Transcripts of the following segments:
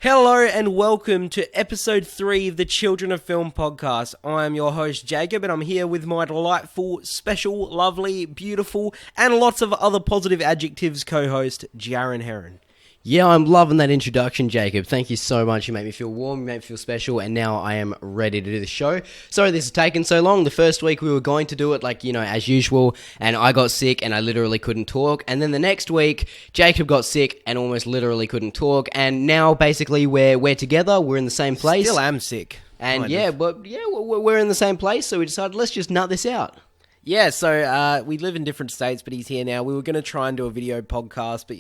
Hello and welcome to episode 3 of the Children of Film podcast. I am your host Jacob and I'm here with my delightful, special, lovely, beautiful and lots of other positive adjectives co-host Jaren Heron. Yeah, I'm loving that introduction, Jacob. Thank you so much. You make me feel warm, you make me feel special, and now I am ready to do the show. Sorry this has taken so long. The first week we were going to do it as usual, and I got sick and I literally couldn't talk. And then the next week, Jacob got sick and almost literally couldn't talk. And now basically we're together, we're in the same place. Still am sick. And we're in the same place, so we decided let's just nut this out. Yeah, so we live in different states, but he's here now. We were going to try and do a video podcast, but,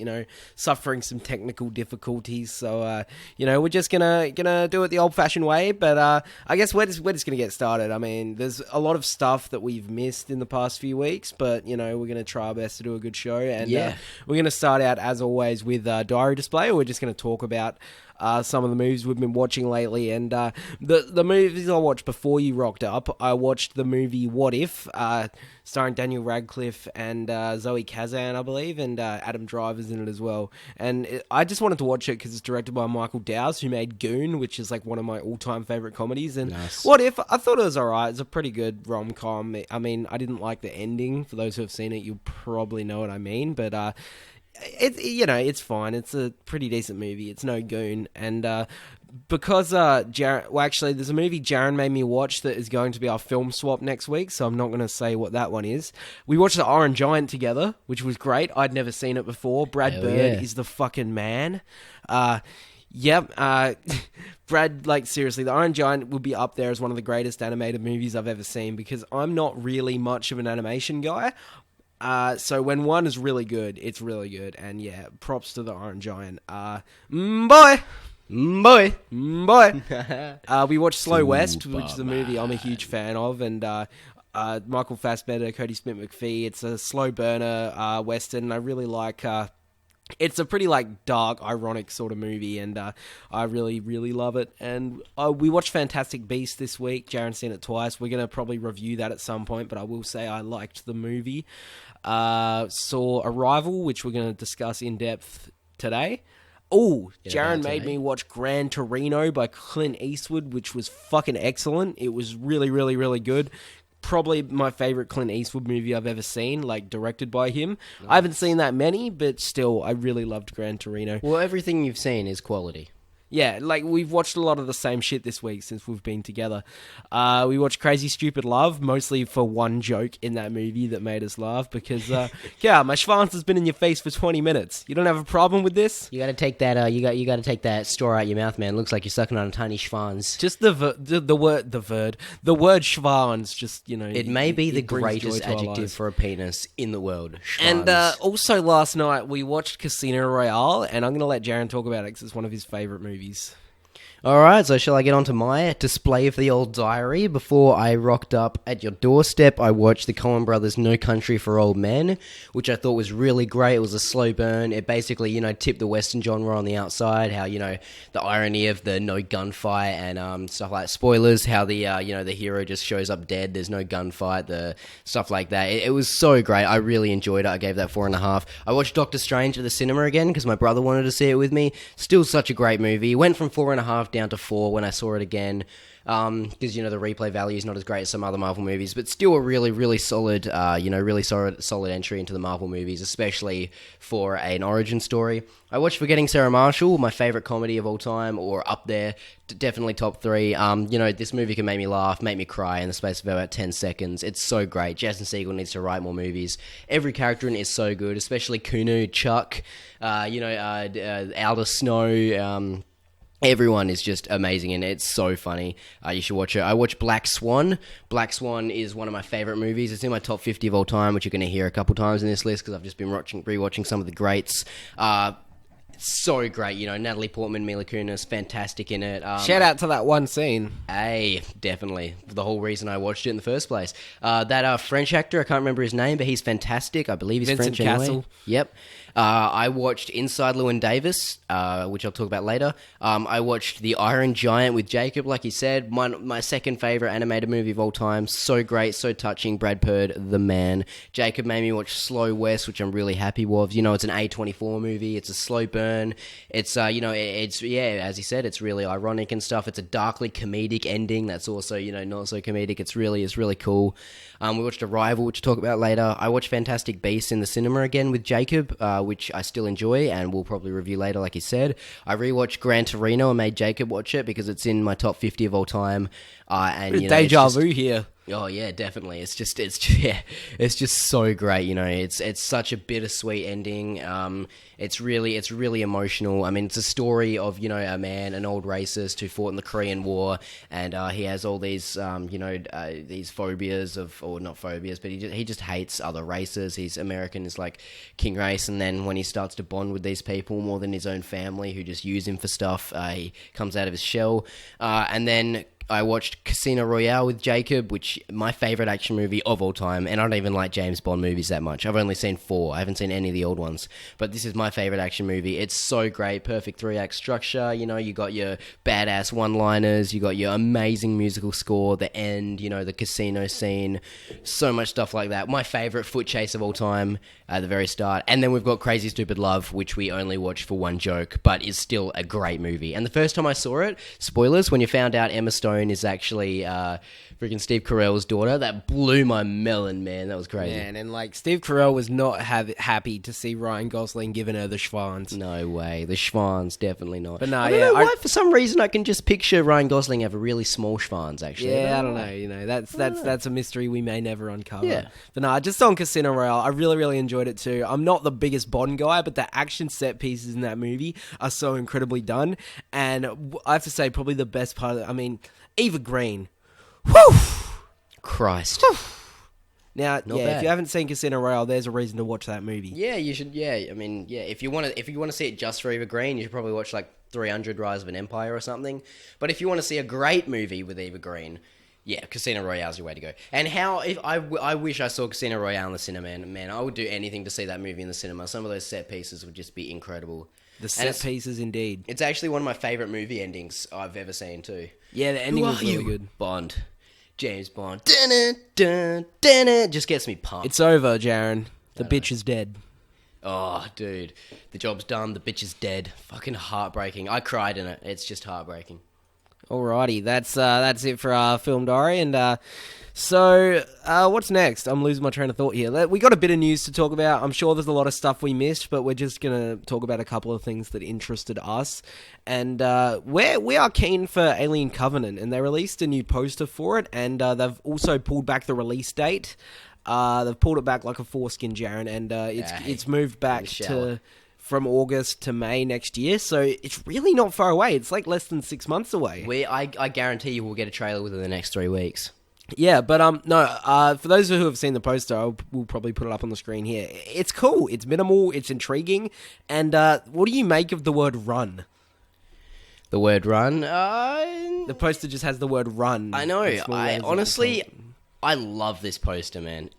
suffering some technical difficulties. So, we're just going to do it the old-fashioned way. But I guess we're just going to get started. I mean, there's a lot of stuff that we've missed in the past few weeks, but, we're going to try our best to do a good show. And we're going to start out, as always, with Diary Display. We're just going to talk about some of the movies we've been watching lately, and the movies I watched before you rocked up. I watched the movie What If, starring Daniel Radcliffe and Zoe Kazan, I believe, and Adam Driver's in it as well. And I just wanted to watch it because it's directed by Michael Dowse, who made Goon, which is like one of my all-time favorite comedies. And nice. What If, I thought it was alright. It's a pretty good rom-com. I mean, I didn't like the ending. For those who have seen it, you'll probably know what I mean, but it's fine. It's a pretty decent movie. It's no Goon. And because Jaren... there's a movie Jaren made me watch that is going to be our film swap next week, so I'm not going to say what that one is. We watched The Iron Giant together, which was great. I'd never seen it before. Brad Bird is the fucking man. Brad, seriously, The Iron Giant will be up there as one of the greatest animated movies I've ever seen, because I'm not really much of an animation guy. So when one is really good, it's really good. And yeah, props to The Iron Giant. Boy! We watched Slow West, which is a movie I'm a huge fan of. And Michael Fassbender, Cody Smith-McPhee. It's a slow burner Western. I really like... it's a pretty, dark, ironic sort of movie, and I really, really love it. And we watched Fantastic Beasts this week. Jaren's seen it twice. We're going to probably review that at some point, but I will say I liked the movie. Saw Arrival, which we're going to discuss in depth today. Oh, Jaren made me watch Gran Torino by Clint Eastwood, which was fucking excellent. It was really, really, really good. Probably my favorite Clint Eastwood movie I've ever seen, directed by him. Nice. I haven't seen that many, but still, I really loved Gran Torino. Well, everything you've seen is quality. Yeah, we've watched a lot of the same shit this week since we've been together. We watched Crazy Stupid Love, mostly for one joke in that movie that made us laugh, because, my schwanz has been in your face for 20 minutes. You don't have a problem with this? You gotta take that, you gotta take that straw out your mouth, man. Looks like you're sucking on a tiny schwanz. Just the word schwanz, just, It may be the greatest adjective for a penis in the world. Schwanz. And also last night, we watched Casino Royale, and I'm gonna let Jaren talk about it, because it's one of his favorite movies. Alright, so shall I get on to my display of the old diary? Before I rocked up at your doorstep, I watched the Coen Brothers' No Country for Old Men, which I thought was really great. It was a slow burn. It basically, tipped the Western genre on the outside, how, the irony of the no gunfight and stuff like spoilers, how the hero just shows up dead, there's no gunfight, the stuff like that. It was so great. I really enjoyed it. I gave that 4.5. I watched Doctor Strange at the cinema again because my brother wanted to see it with me. Still such a great movie. Went from 4.5 down to 4 when I saw it again, because the replay value is not as great as some other Marvel movies, but still a really, really solid, really solid entry into the Marvel movies, especially for an origin story. I watched Forgetting Sarah Marshall, my favorite comedy of all time, or up there, definitely top 3. This movie can make me laugh, make me cry in the space of about 10 seconds. It's so great. Jason Segel needs to write more movies. Every character in it is so good, especially Kunu, Chuck, Alda Snow. Everyone is just amazing and it's so funny. You should watch it. I watched Black Swan. Black Swan is one of my favorite movies. It's in my top 50 of all time, which you're going to hear a couple times in this list because I've just been rewatching some of the greats. So great, Natalie Portman, Mila Kunis, fantastic in it. Shout out to that one scene. Hey, definitely. The whole reason I watched it in the first place. That French actor, I can't remember his name, but he's fantastic. I believe he's Vincent French anyway. Cassel. Yep. I watched Inside Llewyn Davis, which I'll talk about later. I watched The Iron Giant with Jacob, like he said. My second favourite animated movie of all time. So great, so touching. Brad Bird, the man. Jacob made me watch Slow West, which I'm really happy with. You know, it's an A24 movie. It's a slow burn. It's, it's as he said, it's really ironic and stuff. It's a darkly comedic ending that's also, not so comedic. It's really cool. We watched Arrival, which we'll talk about later. I watched Fantastic Beasts in the cinema again with Jacob, which I still enjoy and we'll probably review later, like he said. I rewatched Gran Torino and made Jacob watch it because it's in my top 50 of all time. And Deja vu here. Oh yeah, definitely. It's just so great. It's such a bittersweet ending. It's really emotional. I mean, it's a story of a man, an old racist who fought in the Korean War, and he has all these these phobias or not phobias, but he just hates other races. He's American, is like king race, and then when he starts to bond with these people more than his own family who just use him for stuff, he comes out of his shell, and then I watched Casino Royale with Jacob, which my favourite action movie of all time, and I don't even like James Bond movies that much. I've only seen 4. I haven't seen any of the old ones, but this is my favourite action movie. It's so great, perfect 3-act structure, you got your badass one-liners, you got your amazing musical score, the end, the casino scene, so much stuff like that. My favourite foot chase of all time at the very start, and then we've got Crazy Stupid Love, which we only watched for one joke, but is still a great movie. And the first time I saw it, spoilers, when you found out Emma Stone is actually freaking Steve Carell's daughter, that blew my melon, man. That was crazy. Man, and Steve Carell was not happy to see Ryan Gosling giving her the schwanz. No way, the schwanz, definitely not. But no, I don't know why, for some reason, I can just picture Ryan Gosling have a really small schwanz. Actually, yeah, I don't know. That's a mystery we may never uncover. Yeah. But no, just on Casino Royale, I really enjoyed it too. I'm not the biggest Bond guy, but the action set pieces in that movie are so incredibly done, and I have to say, probably the best part of it. Eva Green. Whew! Christ. Whew. Now, Not bad. if you haven't seen Casino Royale, there's a reason to watch that movie. Yeah, you should. Yeah, if you want to see it just for Eva Green, you should probably watch 300 Rise of an Empire or something. But if you want to see a great movie with Eva Green, yeah, Casino Royale is your way to go. And I wish I saw Casino Royale in the cinema, man. I would do anything to see that movie in the cinema. Some of those set pieces would just be incredible. The set pieces, indeed. It's actually one of my favourite movie endings I've ever seen, too. Yeah, the ending was really good. Bond. James Bond. Dun, dun, dun, dun, just gets me pumped. It's over, Jaren. The bitch is dead. Oh, dude. The job's done. The bitch is dead. Fucking heartbreaking. I cried in it. It's just heartbreaking. Alrighty, that's it for our film diary, and so what's next? I'm losing my train of thought here. We got a bit of news to talk about. I'm sure there's a lot of stuff we missed, but we're just gonna talk about a couple of things that interested us, and we are keen for Alien Covenant, and they released a new poster for it, and they've also pulled back the release date. They've pulled it back like a foreskin, Jaren, and it's moved back from August to May next year, so it's really not far away. It's less than 6 months away. I guarantee you will get a trailer within the next 3 weeks. Yeah, but for those who have seen the poster, we'll probably put it up on the screen here. It's cool, it's minimal, it's intriguing, and what do you make of the word run? The word run? The poster just has the word run. I know, honestly, I love this poster, man.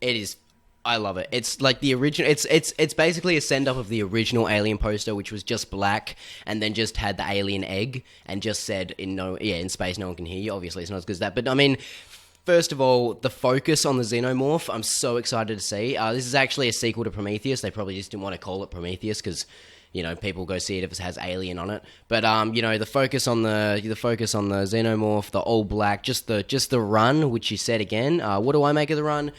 I love it. It's like the original. It's basically a send up of the original Alien poster, which was just black and then just had the alien egg and just said in space no one can hear you. Obviously, it's not as good as that. But first of all, the focus on the xenomorph, I'm so excited to see. This is actually a sequel to Prometheus. They probably just didn't want to call it Prometheus because people go see it if it has alien on it. But the focus on the xenomorph, the all black, just the run, which you said again. What do I make of the run?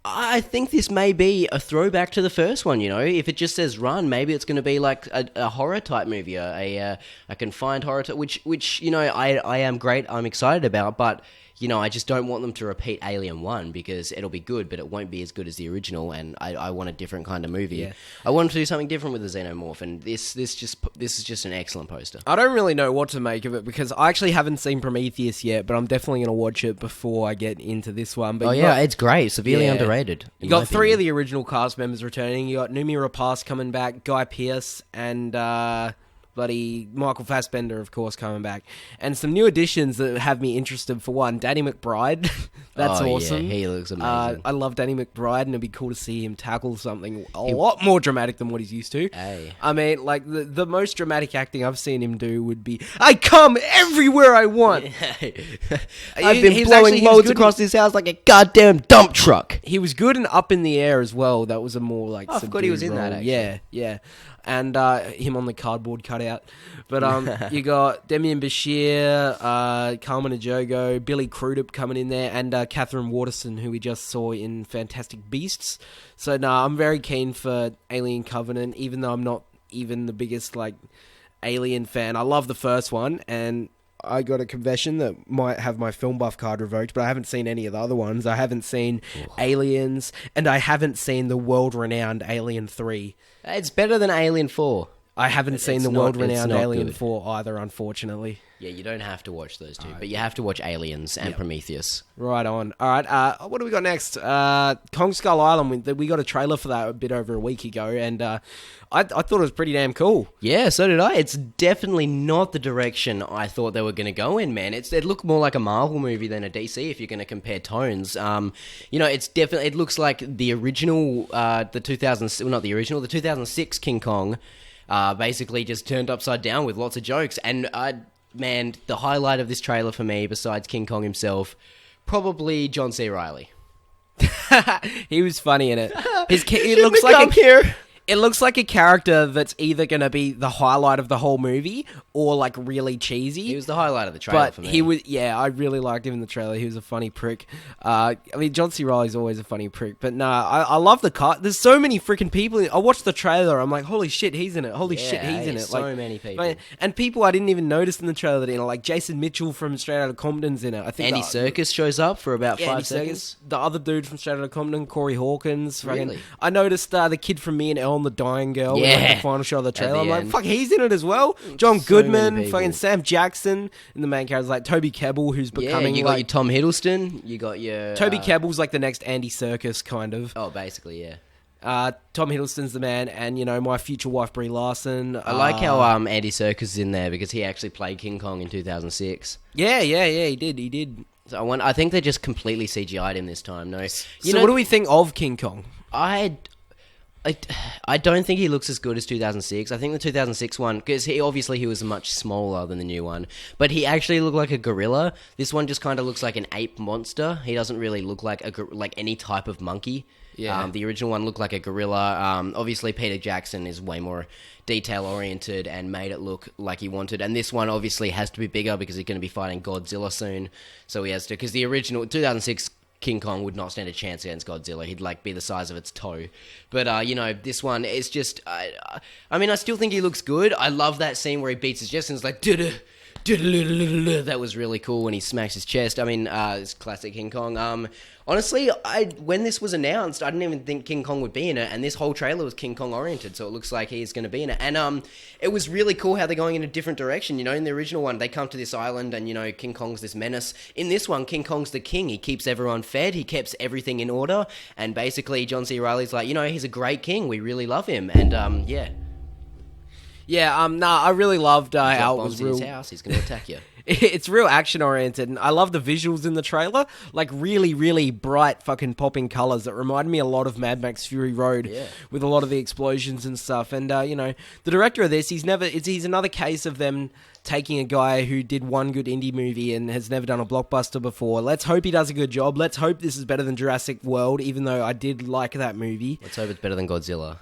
I think this may be a throwback to the first one, If it just says run, maybe it's going to be like a horror-type movie, a confined horror, which I am great, I'm excited about, but I just don't want them to repeat Alien 1 because it'll be good, but it won't be as good as the original, and I want a different kind of movie. Yeah. I want them to do something different with the xenomorph, and this is just an excellent poster. I don't really know what to make of it because I actually haven't seen Prometheus yet, but I'm definitely going to watch it before I get into this one. But it's great. Severely underrated. You got 3 of the original cast members returning. You got Noomi Rapace coming back, Guy Pearce, and bloody Michael Fassbender, of course, coming back. And some new additions that have me interested. For one, Danny McBride. That's awesome. Yeah, he looks amazing. I love Danny McBride, and it'd be cool to see him tackle something a lot more dramatic than what he's used to. Hey. I mean, like, the most dramatic acting I've seen him do would be, I come everywhere I want. I've been blowing loads across this house like a goddamn dump truck. He was good and Up in the Air as well. That was a more, like, I forgot he was in that, actually. Yeah. And him on the cardboard cutout. But you got Demian Bashir, Carmen Ejogo, Billy Crudup coming in there, and Catherine Waterston, who we just saw in Fantastic Beasts. So, I'm very keen for Alien Covenant, even though I'm not even the biggest, like, Alien fan. I love the first one, and I got a confession that might have my film buff card revoked, but I haven't seen any of the other ones. I haven't seen Aliens, and I haven't seen the world-renowned Alien 3. It's better than Alien 4. I haven't seen the world-renowned Alien 4 either, unfortunately. Yeah, you don't have to watch those two, but you have to watch Aliens and Prometheus. Right on. All right, what do we got next? Kong Skull Island. We got a trailer for that a bit over a week ago, and I thought it was pretty damn cool. Yeah, so did I. It's definitely not the direction I thought they were going to go in, man. It looked more like a Marvel movie than a DC if you're going to compare tones. It's definitely, it looks like the original, the 2006 King Kong, basically just turned upside down with lots of jokes. And man, the highlight of this trailer for me, besides King Kong himself, probably John C. Reilly. He was funny in it. It looks like It looks like a character that's either going to be the highlight of the whole movie or, like, really cheesy. He was the highlight of the trailer for me. I really liked him in the trailer. He was a funny prick. I mean, John C. Reilly's always a funny prick. But, I love the cast. There's so many freaking people. I watched the trailer. I'm like, holy shit, he's in it. Holy shit, he's in it. So many people. And people I didn't even notice in the trailer that, like, Jason Mitchell from Straight Outta Compton's in it. I think Andy Serkis shows up for about 5 seconds. The other dude from Straight Outta Compton, Corey Hawkins. Really? I noticed the kid from Me and Ellen, the Dying Girl. Yeah. Like the final shot of the trailer. I'm like, fuck, he's in it as well. John Goodman, fucking Sam Jackson, and the main characters like Toby Kebbell, who's becoming. You got your Tom Hiddleston. You got your Toby Kebbell's like the next Andy Serkis, kind of. Oh, basically, yeah. Tom Hiddleston's the man, and my future wife Brie Larson. I like how Andy Serkis is in there because he actually played King Kong in 2006. Yeah, he did. So I think they just completely CGI'd him this time. No, so what do we think of King Kong? I don't think he looks as good as 2006. I think the 2006 one, because he was much smaller than the new one, but he actually looked like a gorilla. This one just kind of looks like an ape monster. He doesn't really look like any type of monkey. Yeah. The original one looked like a gorilla. Obviously, Peter Jackson is way more detail-oriented and made it look like he wanted. And this one obviously has to be bigger because he's going to be fighting Godzilla soon. So he has to, because the original 2006 King Kong would not stand a chance against Godzilla. He'd be the size of its toe. But this one is just. I still think he looks good. I love that scene where he beats his chest and it's like that was really cool when he smacks his chest. It's classic King Kong. Honestly, when this was announced, I didn't even think King Kong would be in it, and this whole trailer was King Kong oriented, so it looks like he's going to be in it. And it was really cool how they're going in a different direction. In the original one, they come to this island, and King Kong's this menace. In this one, King Kong's the king. He keeps everyone fed. He keeps everything in order, and basically, John C. Reilly's like, he's a great king. We really love him, and yeah. Yeah, I really loved how it was in his house. He's going to attack you. It's real action-oriented, and I love the visuals in the trailer. Like, really, really bright fucking popping colours that remind me a lot of Mad Max Fury Road with a lot of the explosions and stuff. And, the director of this, he's another case of them taking a guy who did one good indie movie and has never done a blockbuster before. Let's hope he does a good job. Let's hope this is better than Jurassic World, even though I did like that movie. Let's hope it's better than Godzilla.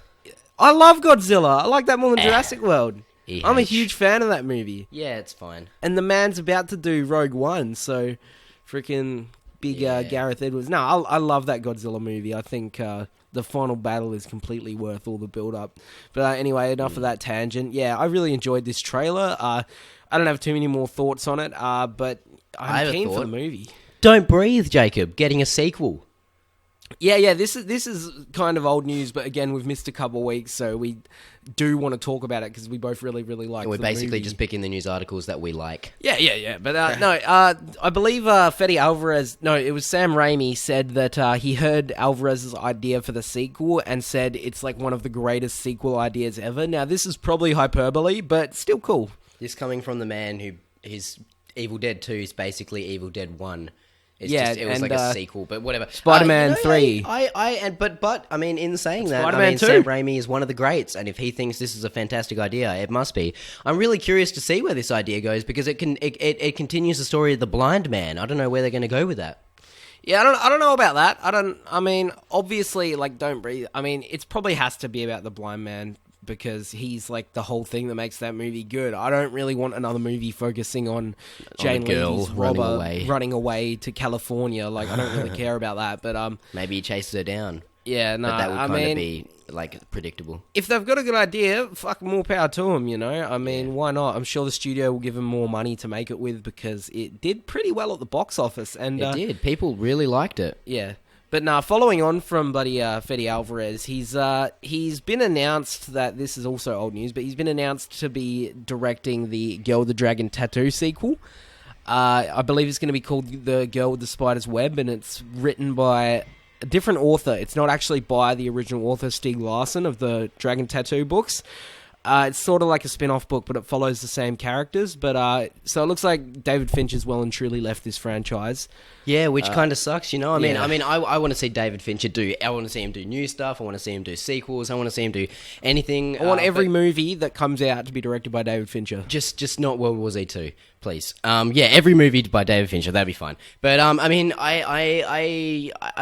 I love Godzilla. I like that more than Jurassic World. I'm a huge fan of that movie. Yeah, it's fine. And the man's about to do Rogue One, so freaking big Gareth Edwards. No, I love that Godzilla movie. I think the final battle is completely worth all the build-up. But anyway, enough of that tangent. Yeah, I really enjoyed this trailer. I don't have too many more thoughts on it, but I'm keen for the movie. Don't Breathe, Jacob, getting a sequel. Yeah. This is kind of old news, but again, we've missed a couple of weeks, so we do want to talk about it because we both really like. We're the basically movie. just picking the news articles that we like. Yeah. But I believe Fede Alvarez. No, it was Sam Raimi said that he heard Alvarez's idea for the sequel and said it's like one of the greatest sequel ideas ever. Now, this is probably hyperbole, but still cool. This coming from the man who his Evil Dead 2 is basically Evil Dead 1. It was like a sequel, but whatever. Spider-Man 3. But I mean, in saying that, Spider-Man 2. Sam Raimi is one of the greats, and if he thinks this is a fantastic idea, it must be. I'm really curious to see where this idea goes because it continues the story of the blind man. I don't know where they're going to go with that. Yeah, I don't know about that. I mean, obviously, like, Don't Breathe. I mean, it probably has to be about the blind man because he's like the whole thing that makes that movie good. I don't really want another movie focusing on Jane Lee's Robert running away to California. Like, I don't really care about that. But maybe he chases her down. Yeah, no, but that would kind of be like predictable. If they've got a good idea, fuck, more power to them. You know, I mean, why not? I'm sure the studio will give them more money to make it with because it did pretty well at the box office, and it did. People really liked it. Yeah. But following on from bloody Fede Alvarez, he's been announced that this is also old news, but he's been announced to be directing the Girl with the Dragon Tattoo sequel. I believe it's going to be called The Girl with the Spider's Web, and it's written by a different author. It's not actually by the original author, Stieg Larsson, of the Dragon Tattoo books. It's sort of like a spin-off book, but it follows the same characters. But so it looks like David Fincher's well and truly left this franchise. Yeah, which kind of sucks, you know. I want to see David Fincher I want to see him do new stuff. I want to see him do sequels. I want to see him do anything. I want every movie that comes out to be directed by David Fincher. Just not World War Z 2, please. Every movie by David Fincher, that'd be fine. But I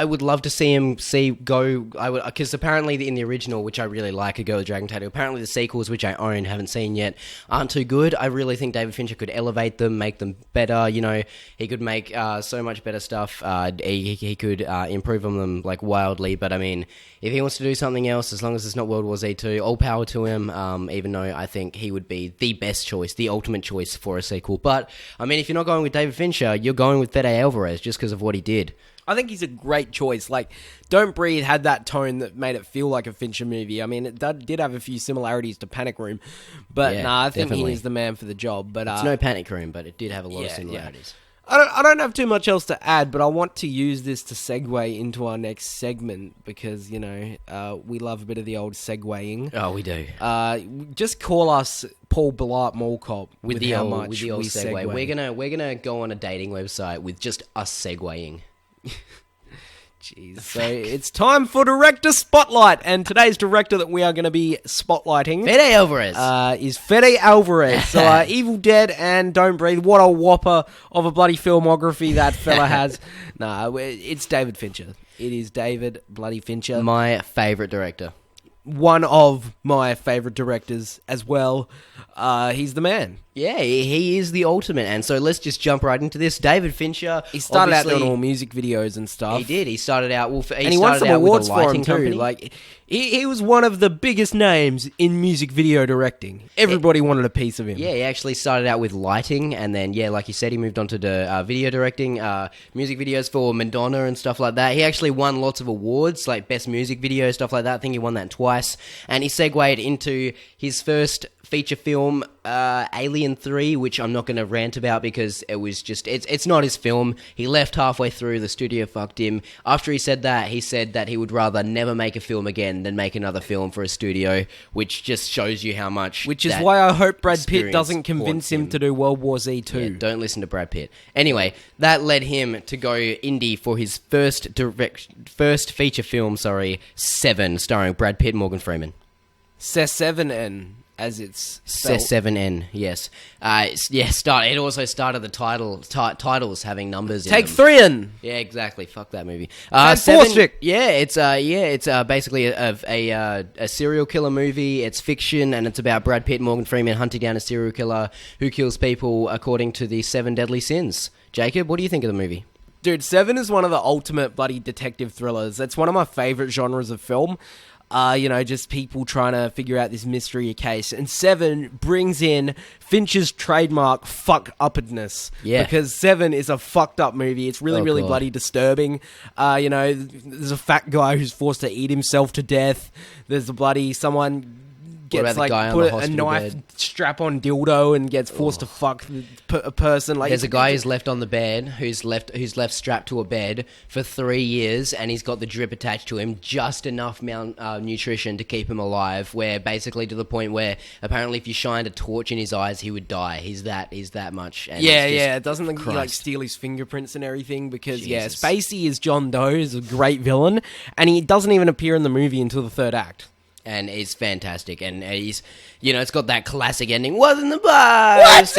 would love to see him go. Because apparently in the original, which I really like, A Girl with Dragon Tattoo, apparently the sequels, which I own, haven't seen yet, aren't too good. I really think David Fincher could elevate them, make them better. You know, he could make so much better stuff. He could improve on them like wildly. But I mean, if he wants to do something else, as long as it's not World War Z 2, all power to him. Even though I think he would be the best choice, the ultimate choice for a sequel. But I mean, if you're not going with David Fincher, you're going with Fede Alvarez just because of what he did. I think he's a great choice. Like, Don't Breathe had that tone that made it feel like a Fincher movie. I mean, it did have a few similarities to Panic Room, but I think he is the man for the job. But it's no Panic Room, but it did have a lot of similarities. Yeah. I don't have too much else to add, but I want to use this to segue into our next segment because, you know, we love a bit of the old segueing. Oh, we do. Just call us Paul Blart Mall Cop with how old, much with the old we segue. We're gonna go on a dating website with just us segueing. Jeez. So it's time for Director Spotlight, and today's director that we are going to be spotlighting Fede Alvarez is Fede Alvarez. So Evil Dead and Don't Breathe. What a whopper of a bloody filmography that fella has. It's David Fincher. It is David bloody Fincher. My favourite director. One of my favourite directors as well. He's the man. Yeah, he is the ultimate. And so let's just jump right into this. David Fincher. He started out doing all music videos and stuff. He did. He started out. He won some awards for him too. Like he was one of the biggest names in music video directing. Everybody wanted a piece of him. Yeah, he actually started out with lighting, and then like you said, he moved on to the video directing, music videos for Madonna and stuff like that. He actually won lots of awards, like best music video, stuff like that. I think he won that twice, and he segued into his first feature film, Alien 3, which I'm not going to rant about because it was just, it's not his film. He left halfway through, the studio fucked him. After he said that he would rather never make a film again than make another film for a studio, which just shows you how much. Which is why I hope Brad Pitt doesn't convince him to do World War Z 2. Yeah, don't listen to Brad Pitt. Anyway, that led him to go indie for his first feature film, Seven, starring Brad Pitt and Morgan Freeman. Seven as it's spelled. C7N, yes. It also started the titles having numbers in them. Take 3 in. Yeah, exactly. Fuck that movie. Seven. Yeah, it's basically a serial killer movie. It's fiction, and it's about Brad Pitt and Morgan Freeman hunting down a serial killer who kills people according to the 7 deadly sins. Jacob, what do you think of the movie? Dude, Seven is one of the ultimate bloody detective thrillers. It's one of my favourite genres of film. just people trying to figure out this mystery case. And Seven brings in Fincher's trademark fuck-uppedness. Yeah. Because Seven is a fucked up movie. It's really, really God. bloody disturbing. There's a fat guy who's forced to eat himself to death. There's a bloody someone gets about the guy on the put a hospital knife bed? strap on dildo and gets forced to fuck a person. Like There's a guy who's left on the bed, who's left strapped to a bed for 3 years, and he's got the drip attached to him, just enough nutrition to keep him alive. Where basically to the point where apparently if you shined a torch in his eyes, he would die. He's that much. And Yeah. Doesn't he Christ. steal his fingerprints and everything? Because Jesus. Spacey is John Doe, is a great villain, and he doesn't even appear in the movie until the third act. And it's fantastic, and he's, it's got that classic ending. What's in the box?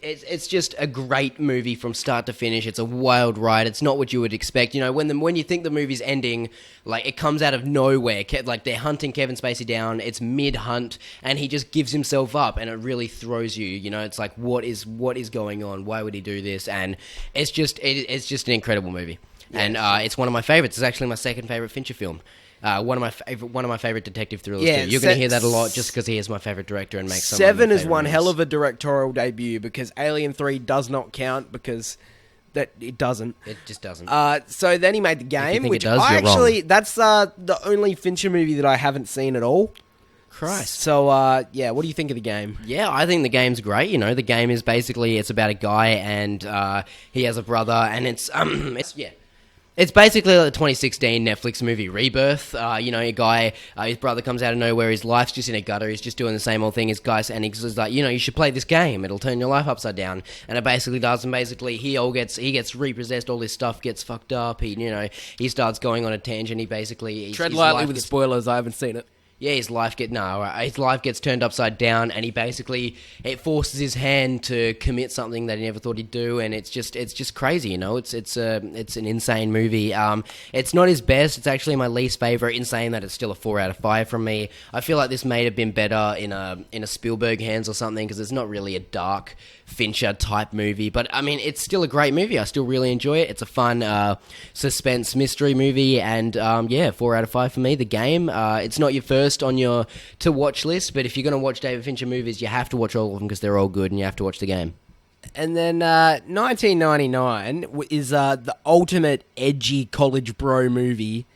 It's just a great movie from start to finish. It's a wild ride. It's not what you would expect. When you think the movie's ending, like it comes out of nowhere. Like they're hunting Kevin Spacey down. It's mid-hunt, and he just gives himself up, and it really throws you. It's like what is going on? Why would he do this? And it's just an incredible movie, and it's one of my favorites. It's actually my second favorite Fincher film. One of my favorite detective thrillers too. You're going to hear that a lot just because he is my favorite director and makes Seven is one hell of a directorial debut, because Alien 3 does not count because that it doesn't. It just doesn't. So then he made The Game, which you're wrong. That's the only Fincher movie that I haven't seen at all. Christ. So what do you think of The Game? Yeah, I think The Game's great. The Game is basically, it's about a guy and he has a brother, and it's basically like the 2016 Netflix movie Rebirth. A guy, his brother comes out of nowhere, his life's just in a gutter, he's just doing the same old thing as guys, and he's like, you should play this game, it'll turn your life upside down. And it basically does, and basically he gets repossessed, all his stuff gets fucked up, he starts going on a tangent, Tread lightly with the spoilers, I haven't seen it. Yeah, his life gets turned upside down, and it forces his hand to commit something that he never thought he'd do, and it's just crazy, It's an insane movie. It's not his best. It's actually my least favorite. In saying that, it's still a 4 out of 5 from me. I feel like this may have been better in a Spielberg hands or something, because it's not really a dark Fincher type movie, but I mean, it's still a great movie. I still really enjoy it. It's a fun suspense mystery movie, and 4 out of 5 for me. The Game. It's not your first on your to watch list, but if you're going to watch David Fincher movies, you have to watch all of them because they're all good, and you have to watch The Game. And then 1999 is the ultimate edgy college bro movie.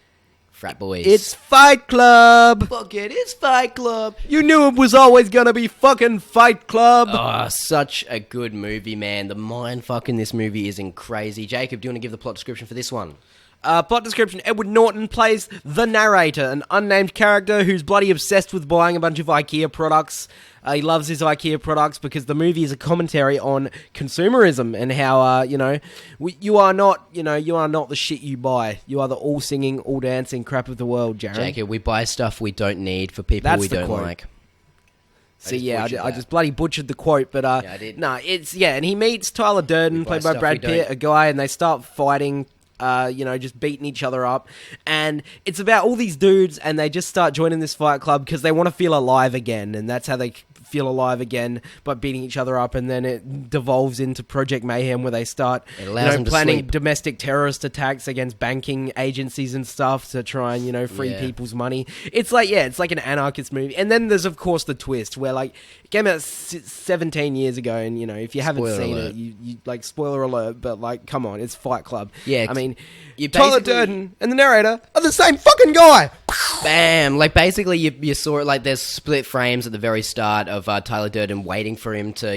Frat Boys. It's Fight Club. Fuck it, it's Fight Club. You knew it was always gonna be fucking Fight Club. Oh, such a good movie, man. The mind fuck in this movie is crazy. Jacob, do you want to give the plot description for this one? Plot description: Edward Norton plays the narrator, an unnamed character who's bloody obsessed with buying a bunch of IKEA products. He loves his IKEA products because the movie is a commentary on consumerism and how, you are not the shit you buy. You are the all singing, all dancing crap of the world, Jared. Jacob, we buy stuff we don't need for people we don't like. See, I just bloody butchered the quote, but I did. And he meets Tyler Durden, played by Brad Pitt, a guy, and they start fighting. Just beating each other up, and it's about all these dudes, and they just start joining this fight club because they want to feel alive again, and that's how they feel alive again, by beating each other up. And then it devolves into Project Mayhem, where they start planning domestic terrorist attacks against banking agencies and stuff to try and free people's money. It's like an anarchist movie. And then there's of course the twist where it came out 17 years ago, and if you haven't seen it, you spoiler alert, but come on, it's Fight Club. Yeah, I mean, Tyler Durden and the narrator are the same fucking guy. Bam! Basically, you saw it. There's split frames at the very start of Tyler Durden waiting for him to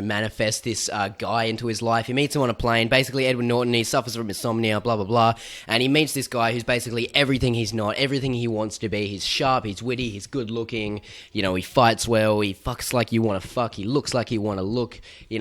manifest this guy into his life. He meets him on a plane. Basically, Edward Norton, he suffers from insomnia, blah blah blah, and he meets this guy who's basically everything he's not, everything he wants to be. He's sharp, he's witty, he's good looking. He fights well, he fucks like you want to fuck, he looks like you want to look,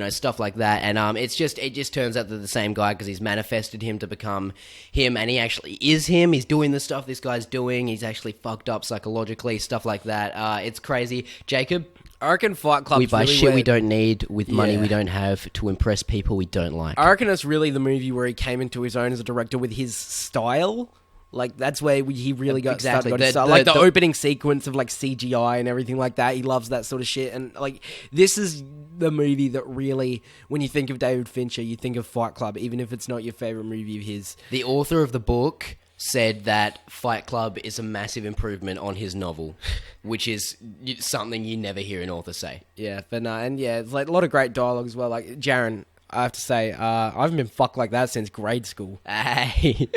stuff like that. And it just turns out they're the same guy because he's manifested him to become him, and he actually is him. He's doing the stuff this guy's doing. He's actually fucked up psychologically, stuff like that. It's crazy. Jacob? I reckon Fight Club. We buy shit we don't need with money we don't have to impress people we don't like. I reckon it's really the movie where he came into his own as a director with his style. That's where he really got started. The opening sequence of CGI and everything like that. He loves that sort of shit. And this is the movie that really, when you think of David Fincher, you think of Fight Club, even if it's not your favorite movie of his. The author of the book said that Fight Club is a massive improvement on his novel, which is something you never hear an author say. Yeah, but no, and yeah, it's like a lot of great dialogue as well. Like Jaren, I have to say, I haven't been fucked like that since grade school. Hey,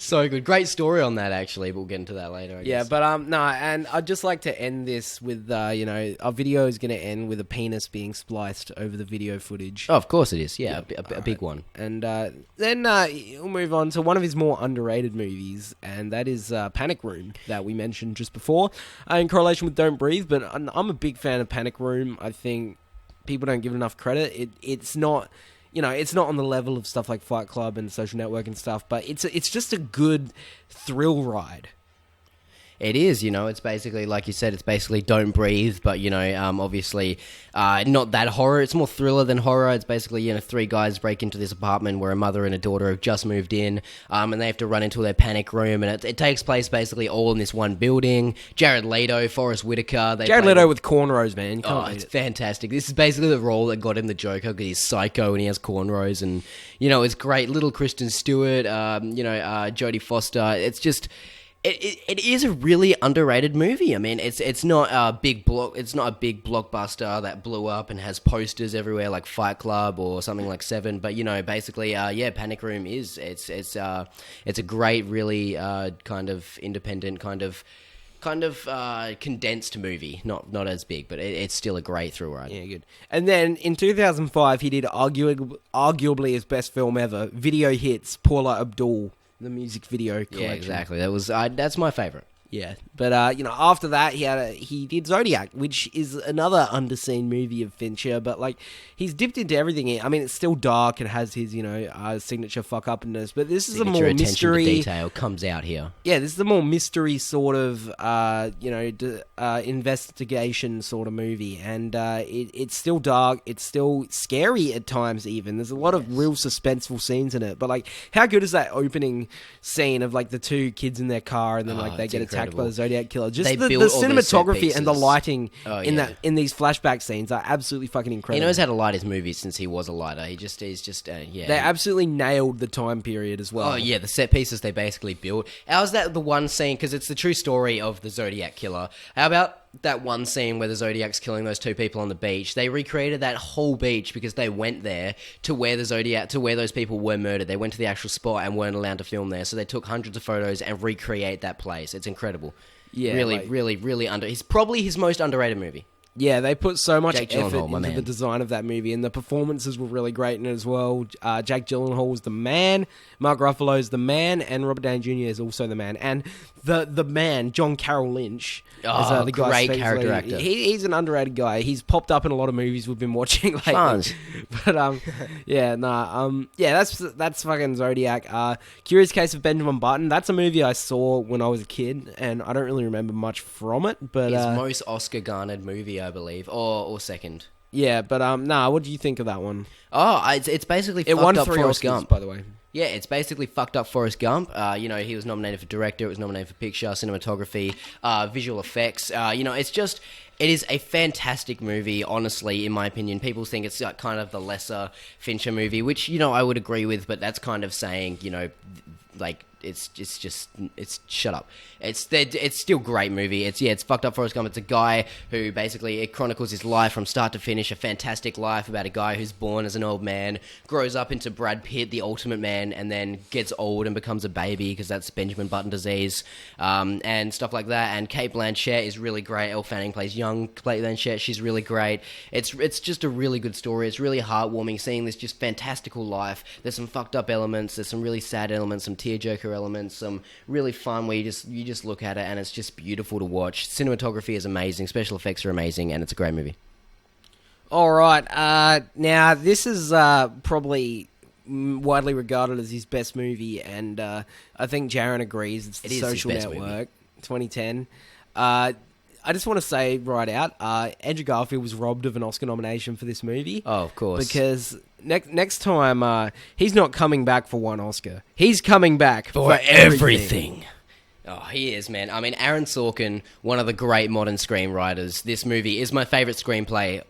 so good. Great story on that, actually. But we'll get into that later, I guess. But no, and I'd just like to end this with, our video is going to end with a penis being spliced over the video footage. Oh, of course it is. Yeah, a big one. And then we'll move on to one of his more underrated movies, and that is Panic Room, that we mentioned just before, in correlation with Don't Breathe. But I'm a big fan of Panic Room. I think people don't give it enough credit. It's not, it's not on the level of stuff like Fight Club and Social Network and stuff, but it's just a good thrill ride. It is, it's basically, like you said, it's basically Don't Breathe, but, obviously not that horror. It's more thriller than horror. It's basically, 3 guys break into this apartment where a mother and a daughter have just moved in, and they have to run into their panic room, and it takes place basically all in this one building. Jared Leto, Forrest Whitaker. Jared Leto with cornrows, man. It's fantastic. This is basically the role that got him the Joker, because he's psycho and he has cornrows, and, it's great. Little Kristen Stewart, Jodie Foster. It's just... It is a really underrated movie. I mean, it's not a big blockbuster that blew up and has posters everywhere like Fight Club or something like Seven. But basically, Panic Room it's a great, really kind of independent, kind of condensed movie. Not as big, but it's still a great thrill ride. Yeah, good. And then in 2005, he did arguably his best film ever, Video Hits, Paula Abdul. The music video collection. Yeah, exactly. That's my favorite. Yeah, but after that he did Zodiac, which is another underseen movie of Fincher. But he's dipped into everything. I mean, it's still dark. It has his signature fuck upness, but this is a more mystery. To detail comes out here. Yeah, this is a more mystery sort of investigation sort of movie, and it's still dark. It's still scary at times. Even there's a lot of real suspenseful scenes in it. But how good is that opening scene of the 2 kids in their car and then they get attacked by the Zodiac Killer? Just the cinematography and the lighting in these flashback scenes are absolutely fucking incredible. He knows how to light his movies since he was a lighter. He's just They absolutely nailed the time period as well. Oh yeah, the set pieces they basically built. How's that the one scene, because it's the true story of the Zodiac Killer. How about that one scene where the Zodiac's killing those 2 people on the beach? They recreated that whole beach because they went there to where those people were murdered. They went to the actual spot and weren't allowed to film there, so they took hundreds of photos and recreate that place. It's incredible. Yeah, really It's probably his most underrated movie. Yeah, they put so much effort into the design of that movie, and the performances were really great in it as well. Jake Gyllenhaal was the man, Mark Ruffalo's the man, and Robert Downey Jr. is also the man. And the man, John Carroll Lynch, is the great character actor. He's an underrated guy. He's popped up in a lot of movies we've been watching lately. But that's fucking Zodiac. Curious Case of Benjamin Button. That's a movie I saw when I was a kid, and I don't really remember much from it. But his most Oscar garnered movie, I believe, or second. Yeah, but what do you think of that one? Oh, it's basically it fucked won up 3 Forrest Oscars, Gump, by the way. Yeah, it's basically fucked up Forrest Gump. He was nominated for director, it was nominated for picture, cinematography, visual effects. It is a fantastic movie, honestly, in my opinion. People think it's kind of the lesser Fincher movie, which, I would agree with, but that's kind of saying, it's shut up. It's still a great movie. It's fucked up Forrest Gump. It's a guy who basically, it chronicles his life from start to finish, a fantastic life about a guy who's born as an old man, grows up into Brad Pitt, the ultimate man, and then gets old and becomes a baby because that's Benjamin Button disease, and stuff like that. And Cate Blanchett is really great. Elle Fanning plays young Cate Blanchett. She's really great. It's just a really good story. It's really heartwarming seeing this just fantastical life. There's some fucked up elements. There's some really sad elements, some tearjerker elements, some really fun where you just look at it and it's just beautiful to watch. Cinematography is amazing, special effects are amazing, and it's a great movie. All right, now this is probably widely regarded as his best movie, and I think Jaren agrees. It's The Social Network, 2010. I just want to say right out, Andrew Garfield was robbed of an Oscar nomination for this movie. Oh, of course. Because next time, he's not coming back for one Oscar. He's coming back for everything. Oh, he is, man. I mean, Aaron Sorkin, one of the great modern screenwriters. This movie is my favorite screenplay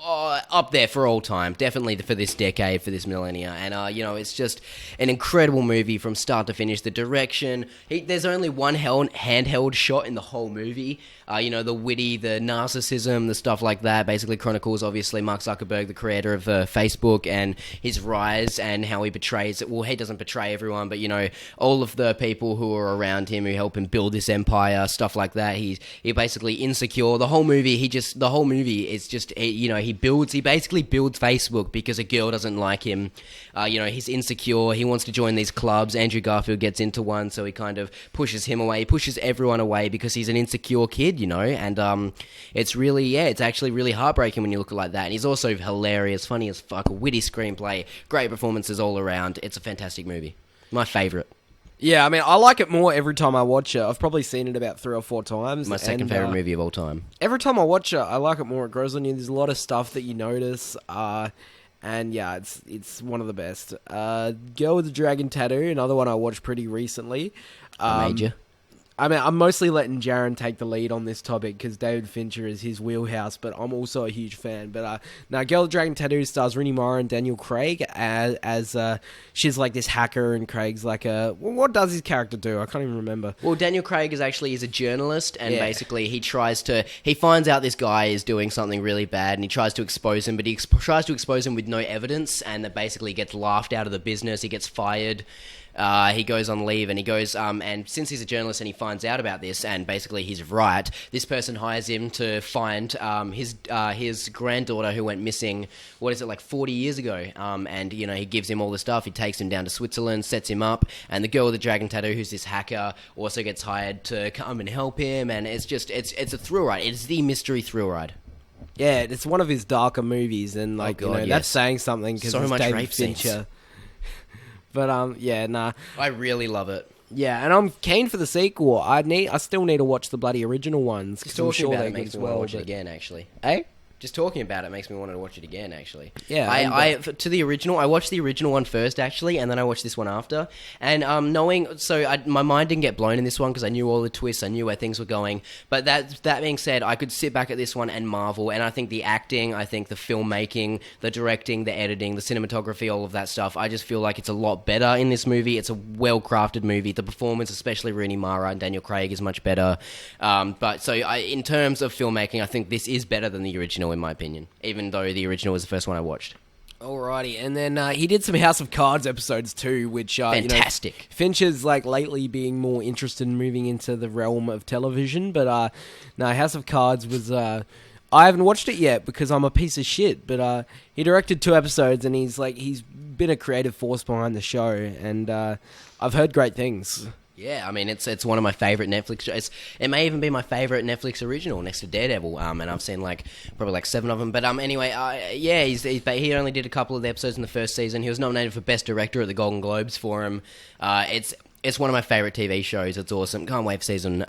up there for all time, definitely for this decade, for this millennia, and it's just an incredible movie from start to finish. The direction, there's only one handheld shot in the whole movie. The witty, the narcissism, the stuff like that, basically chronicles, obviously, Mark Zuckerberg, the creator of Facebook, and his rise and how he betrays it. Well, he doesn't betray everyone, but, all of the people who are around him who help him build this empire, stuff like that. He basically insecure. The whole movie is just, he basically builds Facebook because a girl doesn't like him. He's insecure. He wants to join these clubs. Andrew Garfield gets into one, so he kind of pushes him away. He pushes everyone away because he's an insecure kid, and it's actually really heartbreaking when you look at it like that. And he's also hilarious, funny as fuck, a witty screenplay, great performances all around. It's a fantastic movie. My favourite. Yeah, I mean, I like it more every time I watch it. I've probably seen it about 3 or 4 times. My second favourite movie of all time. Every time I watch it, I like it more. It grows on you. There's a lot of stuff that you notice. And yeah, it's one of the best. Girl with the Dragon Tattoo, another one I watched pretty recently. Major. I mean, I'm mostly letting Jaron take the lead on this topic because David Fincher is his wheelhouse, but I'm also a huge fan. But now, Girl with the Dragon Tattoo stars Rooney Mara and Daniel Craig as she's like this hacker, and Craig's like what does his character do? I can't even remember. Well, Daniel Craig is a journalist, and basically he finds out this guy is doing something really bad, and he tries to expose him, but he tries to expose him with no evidence, and that basically gets laughed out of the business. He gets fired. He goes on leave, and he goes, and since he's a journalist and he finds out about this, and basically he's right, this person hires him to find his granddaughter who went missing, 40 years ago, and, he gives him all the stuff. He takes him down to Switzerland, sets him up, and the girl with the dragon tattoo, who's this hacker, also gets hired to come and help him, and it's a thrill ride. It's the mystery thrill ride. Yeah, it's one of his darker movies, and, that's saying something, because it's David Fincher. But, I really love it. Yeah, and I'm keen for the sequel. I still need to watch the bloody original ones. Just talking about it makes me want to watch it again, actually. Just talking about it makes me want to watch it again, actually. Yeah. I watched the original one first, actually, and then I watched this one after. And my mind didn't get blown in this one because I knew all the twists, I knew where things were going. But that being said, I could sit back at this one and marvel. And I think the acting, I think the filmmaking, the directing, the editing, the cinematography, all of that stuff, I just feel like it's a lot better in this movie. It's a well-crafted movie. The performance, especially Rooney Mara and Daniel Craig, is much better. In terms of filmmaking, I think this is better than the original, in my opinion, even though the original was the first one I watched. Alrighty, and then he did some House of Cards episodes too, which fantastic. Fincher's lately being more interested in moving into the realm of television, but House of Cards was I haven't watched it yet because I'm a piece of shit, but he directed 2 episodes, and he's been a creative force behind the show, and I've heard great things. Yeah, I mean, it's one of my favourite Netflix shows. It may even be my favourite Netflix original next to Daredevil, and I've seen probably 7 of them. But anyway, he only did a couple of the episodes in the first season. He was nominated for Best Director at the Golden Globes for him. It's one of my favourite TV shows. It's awesome. Can't wait for season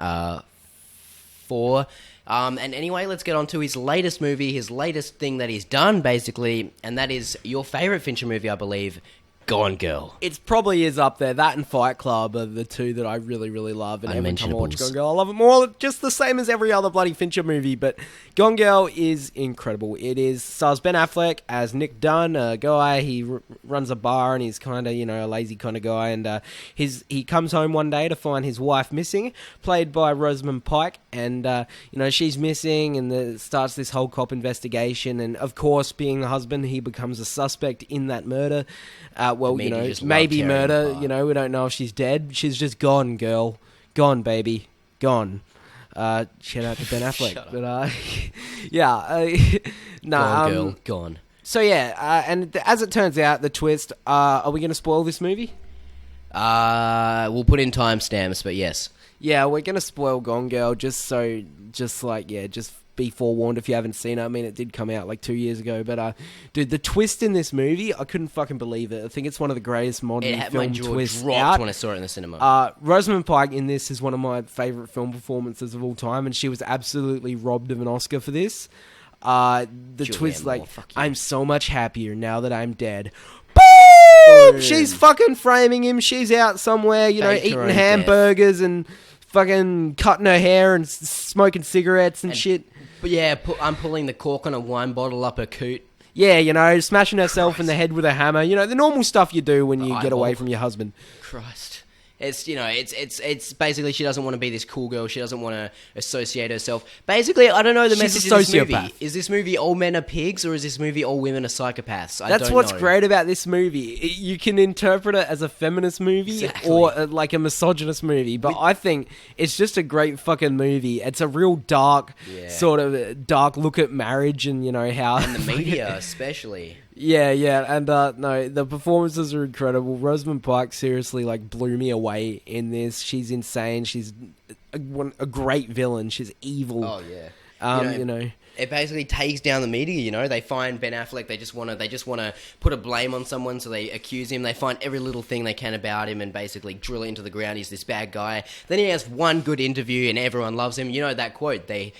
4. And anyway, let's get on to his latest movie, his latest thing that he's done, basically, and that is your favourite Fincher movie, I believe, Gone Girl. It probably is up there. That and Fight Club are the 2 that I really, really love. And every time I watch Gone Girl, I love it more. Just the same as every other bloody Fincher movie. But Gone Girl is incredible. It stars Ben Affleck as Nick Dunn, a guy. He runs a bar, and he's kind of, a lazy kind of guy. And he comes home one day to find his wife missing, played by Rosamund Pike. And, she's missing, and starts this whole cop investigation. And, of course, being the husband, he becomes a suspect in that murder. Maybe murder. We don't know if she's dead. She's just gone, girl. Gone, baby. Gone. Shout out to Ben Affleck. Gone, girl. Gone. So, and as it turns out, the twist, are we going to spoil this movie? We'll put in timestamps, but yes. Yeah, we're going to spoil Gone Girl just be forewarned if you haven't seen it. I mean, it did come out 2 years ago, but dude, the twist in this movie, I couldn't fucking believe it. I think it's one of the greatest modern film twists out. When I saw it in the cinema. Rosamund Pike in this is one of my favourite film performances of all time, and she was absolutely robbed of an Oscar for this. The twist, I'm so much happier now that I'm dead. Boom! She's fucking framing him. She's out somewhere, eating hamburgers and fucking cutting her hair and smoking cigarettes and shit. But yeah, I'm pulling the cork on a wine bottle up her coot. Yeah, you know, smashing herself in the head with a hammer. You know, the normal stuff you do when you get away from your husband. Christ. It's, you know, it's basically she doesn't want to be this cool girl. She doesn't want to associate herself. Basically, I don't know the message of this movie. Is this movie all men are pigs or is this movie all women are psychopaths? That's what's great about this movie. You can interpret it as a feminist movie or like a misogynist movie, but I think it's just a great fucking movie. It's a real dark, sort of dark look at marriage and, you know, how... And the media, especially. Yeah, and no, the performances are incredible. Rosamund Pike seriously like blew me away in this. She's insane. She's a great villain. She's evil. Oh yeah. You know, it basically takes down the media. You know, they find Ben Affleck. They just want to put a blame on someone, so they accuse him. They find every little thing they can about him and basically drill it into the ground. He's this bad guy. Then he has one good interview and everyone loves him. You know that quote? They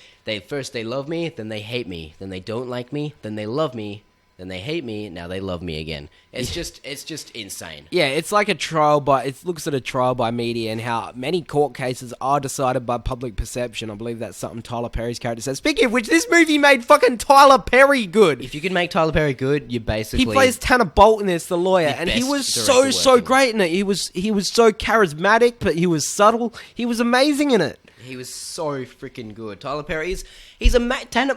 first they love me, then they hate me, then they don't like me, then they love me. Then they hate me, now they love me again. It's just insane. Yeah, it's like it looks at a trial by media and how many court cases are decided by public perception. I believe that's something Tyler Perry's character says. Speaking of which, this movie made fucking Tyler Perry good. If you can make Tyler Perry good, you basically... He plays Tanner Bolt in this, the lawyer, and he was so great in it. He was so charismatic, but he was subtle. He was amazing in it. He was so freaking good. Tyler Perry he's a Tanner.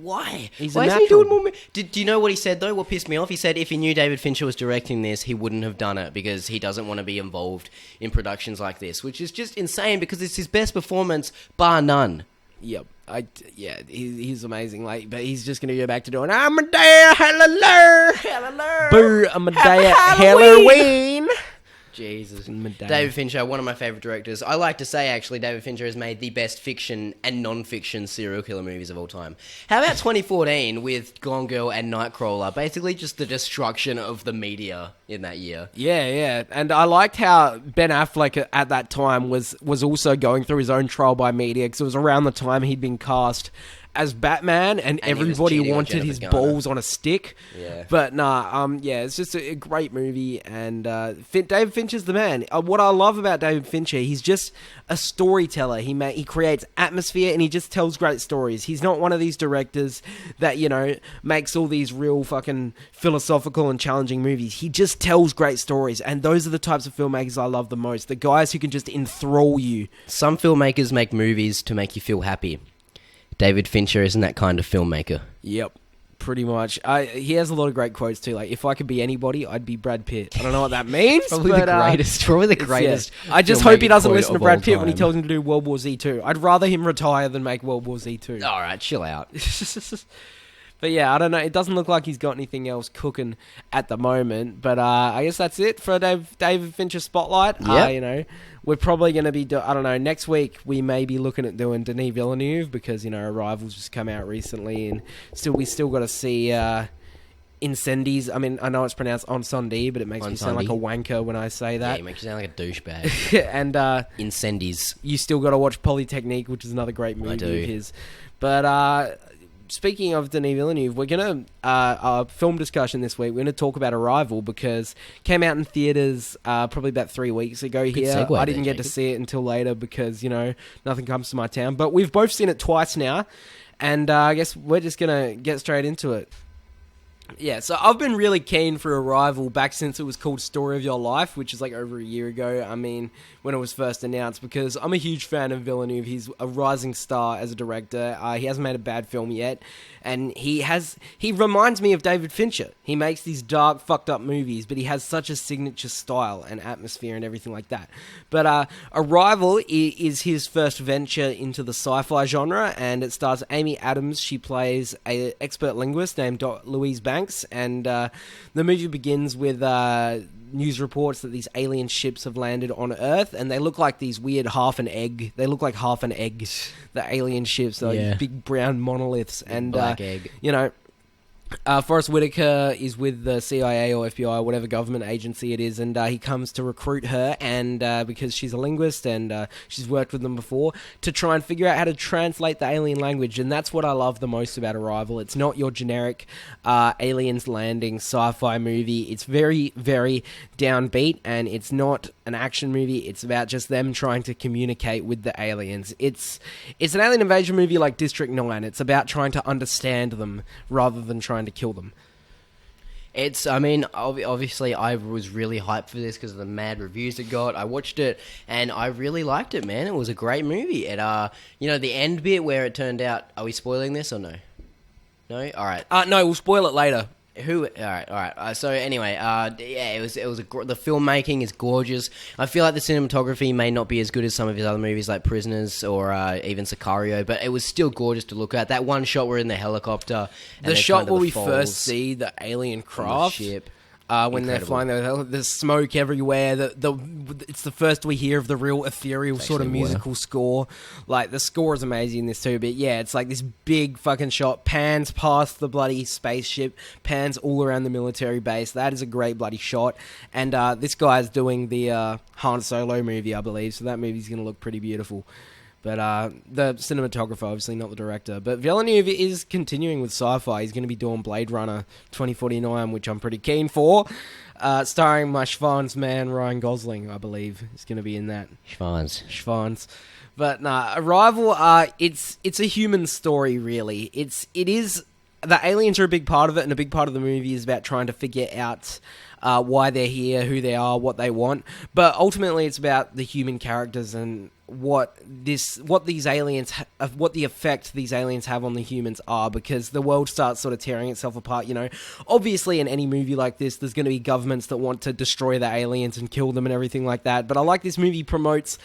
Why? Why isn't he doing more? Do you know what he said though? What pissed me off? He said if he knew David Fincher was directing this, he wouldn't have done it because he doesn't want to be involved in productions like this, which is just insane because it's his best performance bar none. Yep. He's amazing. Like, but he's just gonna go back to doing Amadeus Hallelujah, boo, Amadeus Halloween. Jesus. David Fincher, one of my favourite directors. I like to say, actually, David Fincher has made the best fiction and non-fiction serial killer movies of all time. How about 2014 with Gone Girl and Nightcrawler? Basically just the destruction of the media in that year. Yeah. And I liked how Ben Affleck at that time was also going through his own trial by media because it was around the time he'd been cast as Batman, and everybody wanted his balls on a stick. Yeah. But it's just a great movie, and David Fincher's the man. What I love about David Fincher, he's just a storyteller. He creates atmosphere, and he just tells great stories. He's not one of these directors that, you know, makes all these real fucking philosophical and challenging movies. He just tells great stories, and those are the types of filmmakers I love the most. The guys who can just enthrall you. Some filmmakers make movies to make you feel happy. David Fincher isn't that kind of filmmaker. Yep, pretty much. He has a lot of great quotes too. Like, if I could be anybody, I'd be Brad Pitt. I don't know what that means. Probably the greatest. Yeah. I just hope he doesn't listen to Brad Pitt when he tells him to do World War Z 2. I'd rather him retire than make World War Z 2. All right, chill out. But yeah, I don't know. It doesn't look like he's got anything else cooking at the moment. But I guess that's it for David Fincher Spotlight. Yep. You know, we're probably going to be, I don't know, next week we may be looking at doing Denis Villeneuve because, you know, Arrival's just come out recently and we still got to see Incendies. I mean, I know it's pronounced Onsondy, but it makes me sound like a wanker when I say that. Yeah, it makes you sound like a douchebag. And Incendies. You still got to watch Polytechnique, which is another great movie of his. But speaking of Denis Villeneuve, we're going to, our film discussion this week, we're going to talk about Arrival because it came out in theatres probably about 3 weeks ago here. I didn't get to see it until later because, you know, nothing comes to my town. But we've both seen it twice now, and I guess we're just going to get straight into it. Yeah, so I've been really keen for Arrival back since it was called Story of Your Life, which is like over a year ago, I mean, when it was first announced, because I'm a huge fan of Villeneuve. He's a rising star as a director. He hasn't made a bad film yet, and he reminds me of David Fincher. He makes these dark, fucked up movies, but he has such a signature style and atmosphere and everything like that. But Arrival is his first venture into the sci-fi genre, and it stars Amy Adams. She plays an expert linguist named Louise Banks, and the movie begins with news reports that these alien ships have landed on Earth, and they look like these weird half an egg. They look like half an egg, the alien ships, these big brown monoliths, and black egg. You know, Forrest Whitaker is with the CIA or FBI, whatever government agency it is, and he comes to recruit her, and because she's a linguist and she's worked with them before, to try and figure out how to translate the alien language. And that's what I love the most about Arrival. It's not your generic aliens landing sci-fi movie. It's very, very downbeat, and it's not an action movie. It's about just them trying to communicate with the aliens. It's an alien invasion movie like District 9. It's about trying to understand them rather than trying to kill them. Obviously I was really hyped for this because of the mad reviews it got. I watched it and I really liked it, man. It was a great movie. It, the end bit where it turned out, are we spoiling this or no? No? Alright. No, we'll spoil it later. All right. So anyway, the filmmaking is gorgeous. I feel like the cinematography may not be as good as some of his other movies like Prisoners or even Sicario, but it was still gorgeous to look at. That one shot we're in the helicopter, the shot where we first see the alien craft, ship. When they're flying, there's smoke everywhere. It's the first we hear of the real ethereal sort of musical score. Like, the score is amazing in this too, but yeah, it's like this big fucking shot, pans past the bloody spaceship, pans all around the military base. That is a great bloody shot. And this guy's doing the Han Solo movie, I believe, so that movie's going to look pretty beautiful. But the cinematographer, obviously not the director. But Villeneuve is continuing with sci-fi. He's going to be doing Blade Runner 2049, which I'm pretty keen for. Starring my Schwan's man, Ryan Gosling, I believe, is going to be in that. Schwan's. But nah, Arrival, it's a human story, really. It is... The aliens are a big part of it, and a big part of the movie is about trying to figure out why they're here, who they are, what they want. But ultimately, it's about the human characters and what the effect these aliens have on the humans are, because the world starts sort of tearing itself apart. Obviously in any movie like this, there's going to be governments that want to destroy the aliens and kill them and everything like that. But I like this movie promotes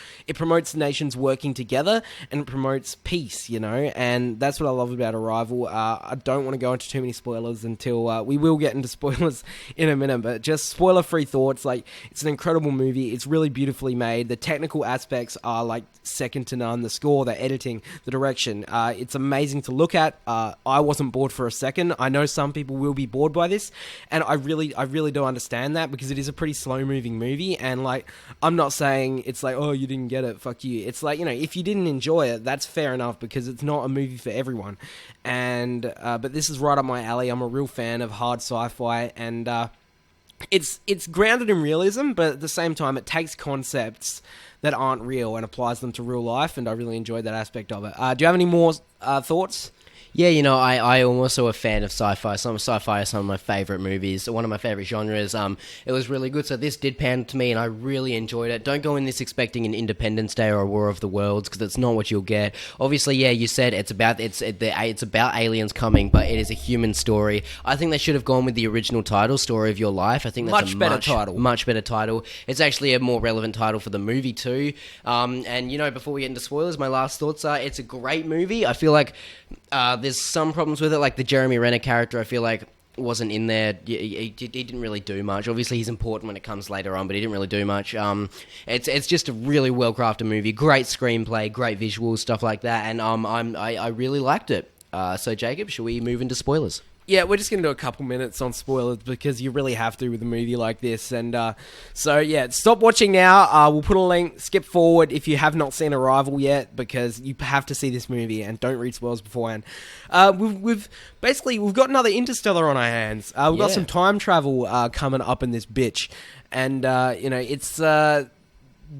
nations working together, and it promotes peace, and that's what I love about Arrival. I don't want to go into too many spoilers until we will get into spoilers in a minute, but just spoiler-free thoughts. Like, it's an incredible movie. It's really beautifully made. The technical aspects are like second to none. The score, the editing, the direction, it's amazing to look at. I wasn't bored for a second. I know some people will be bored by this, and I really do understand that, because it is a pretty slow moving movie. And like, I'm not saying it's like, oh, you didn't get it, fuck you. It's like, if you didn't enjoy it, that's fair enough, because it's not a movie for everyone. And but this is right up my alley. I'm a real fan of hard sci-fi, and it's grounded in realism, but at the same time, it takes concepts that aren't real and applies them to real life, and I really enjoyed that aspect of it. Do you have any more thoughts? Yeah, I am also a fan of sci-fi. Sci-fi is some of my favourite movies, one of my favourite genres. It was really good, so this did pan to me, and I really enjoyed it. Don't go in this expecting an Independence Day or a War of the Worlds, because it's not what you'll get. Obviously, yeah, you said it's about aliens coming, but it is a human story. I think they should have gone with the original title, Story of Your Life. I think that's much better title. It's actually a more relevant title for the movie too. And before we get into spoilers, my last thoughts are, it's a great movie. I feel like there's some problems with it, like the Jeremy Renner character, I feel like wasn't in there. He didn't really do much. Obviously, he's important when it comes later on, but he didn't really do much. It's just a really well-crafted movie, great screenplay, great visuals, stuff like that, and I really liked it. So, Jacob, shall we move into spoilers? Yeah, we're just going to do a couple minutes on spoilers, because you really have to with a movie like this. And so, yeah, stop watching now. We'll put a link, skip forward if you have not seen Arrival yet, because you have to see this movie, and don't read spoilers beforehand. We've got another Interstellar on our hands. We've got some time travel coming up in this bitch. And, it's...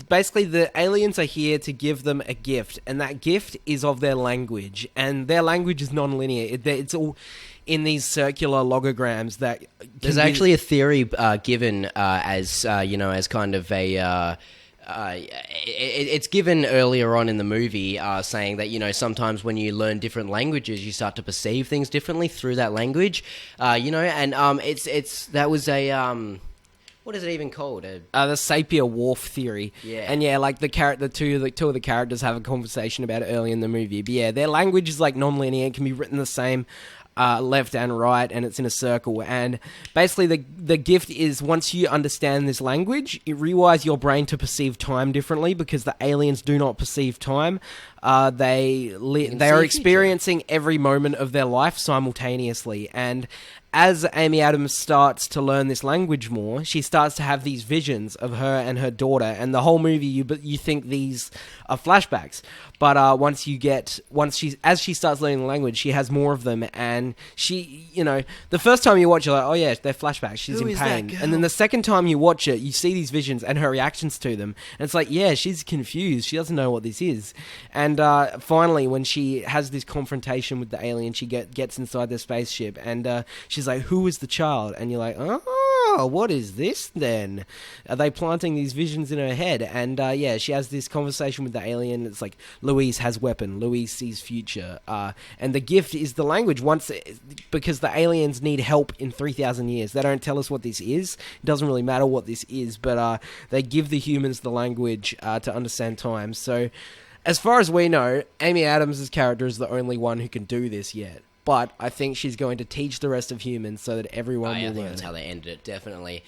basically, the aliens are here to give them a gift, and that gift is of their language, and their language is non-linear. It's all in these circular logograms that... There's actually a theory given as kind of a... it's given earlier on in the movie, saying that, sometimes when you learn different languages, you start to perceive things differently through that language, and that was a... What is it even called? The Sapir-Whorf theory. Yeah. And yeah, like the two of the characters have a conversation about it early in the movie. But yeah, their language is like non-linear. It can be written the same left and right, and it's in a circle. And basically, the gift is once you understand this language, it rewires your brain to perceive time differently because the aliens do not perceive time. They are experiencing every moment of their life simultaneously, and as Amy Adams starts to learn this language more, she starts to have these visions of her and her daughter, and the whole movie you think these are flashbacks. But as she starts learning the language, she has more of them, and she, the first time you watch, you're like, oh yeah, they're flashbacks. She's in pain, and then the second time you watch it, you see these visions and her reactions to them, and it's like, yeah, she's confused. She doesn't know what this is, and finally, when she has this confrontation with the alien, she gets inside the spaceship, and she's like, who is the child? And you're like, oh, what is this then? Are they planting these visions in her head? And she has this conversation with the alien. It's like, Louise has weapon. Louise sees future. And the gift is the language. Because the aliens need help in 3,000 years. They don't tell us what this is. It doesn't really matter what this is, but they give the humans the language to understand time. So, as far as we know, Amy Adams' character is the only one who can do this yet. But I think she's going to teach the rest of humans so that everyone will learn. I think that's how they ended it, definitely.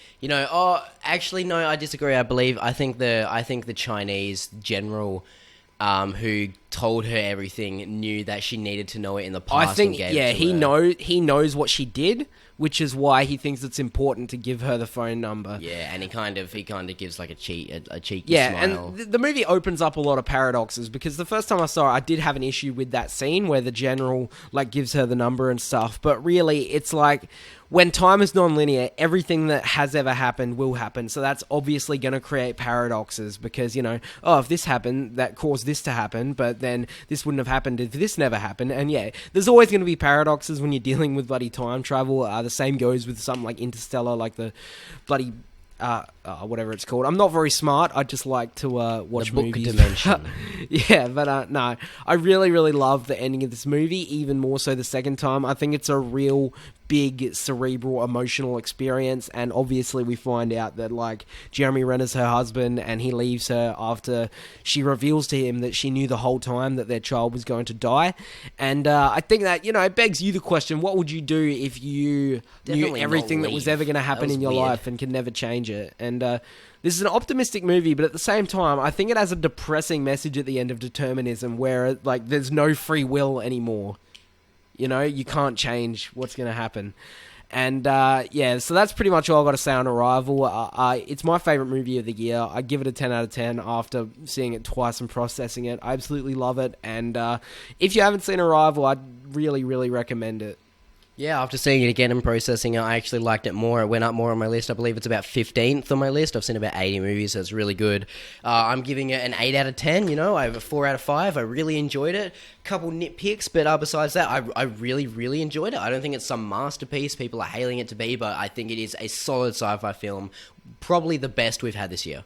Actually, no, I disagree. I think the Chinese general who told her everything knew that she needed to know it in the past. I think, and gave it to her. he knows what she did, which is why he thinks it's important to give her the phone number. Yeah, and he kind of gives like a cheeky and smile. the movie opens up a lot of paradoxes, because the first time I saw it, I did have an issue with that scene where the general gives her the number and stuff, but really it's like, when time is non-linear, everything that has ever happened will happen. So that's obviously going to create paradoxes because, if this happened, that caused this to happen, but then this wouldn't have happened if this never happened. And yeah, there's always going to be paradoxes when you're dealing with bloody time travel. The same goes with something like Interstellar, like the bloody... whatever it's called. I'm not very smart. I just like to watch the book movies. Dimension. Yeah, but no. I really, really love the ending of this movie, even more so the second time. I think it's a real big cerebral emotional experience, and obviously we find out that Jeremy Renner's her husband, and he leaves her after she reveals to him that she knew the whole time that their child was going to die. And I think that it begs you the question, what would you do if you knew everything that was ever going to happen in your life and could never change it? And this is an optimistic movie, but at the same time, I think it has a depressing message at the end of determinism, where there's no free will anymore. You can't change what's going to happen. And so that's pretty much all I've got to say on Arrival. It's my favourite movie of the year. I give it a 10 out of 10 after seeing it twice and processing it. I absolutely love it. And if you haven't seen Arrival, I'd really, really recommend it. Yeah, after seeing it again and processing it, I actually liked it more. It went up more on my list. I believe it's about 15th on my list. I've seen about 80 movies, so it's really good. I'm giving it an 8 out of 10, I have a 4 out of 5. I really enjoyed it. Couple nitpicks, but besides that, I really, really enjoyed it. I don't think it's some masterpiece people are hailing it to be, but I think it is a solid sci-fi film. Probably the best we've had this year.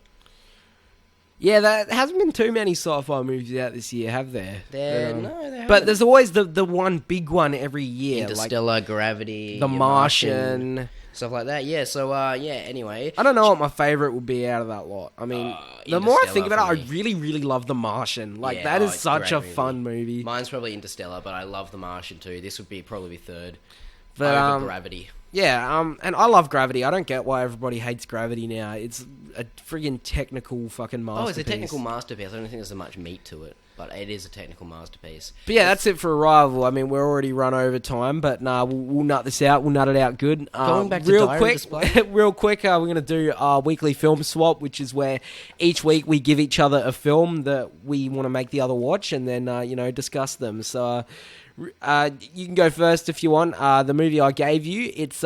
Yeah, there hasn't been too many sci-fi movies out this year, have there? There haven't. But there's always the one big one every year. Interstellar, Gravity, The Martian, stuff like that. Yeah, so, anyway. I don't know what my favourite would be out of that lot. I mean, the more I think about it, I really, really love The Martian. That is such a fun movie. Mine's probably Interstellar, but I love The Martian too. This would probably be third. But, over Gravity. Yeah, and I love Gravity. I don't get why everybody hates Gravity now. It's a friggin' technical fucking masterpiece. Oh, it's a technical masterpiece. I don't think there's much meat to it, but it is a technical masterpiece. But yeah, that's it for Arrival. I mean, we're already run over time, but we'll nut this out. We'll nut it out good. Going back to Diary Display. Real quick, we're going to do our weekly film swap, which is where each week we give each other a film that we want to make the other watch, and then, discuss them. So... you can go first if you want. The movie I gave you, it's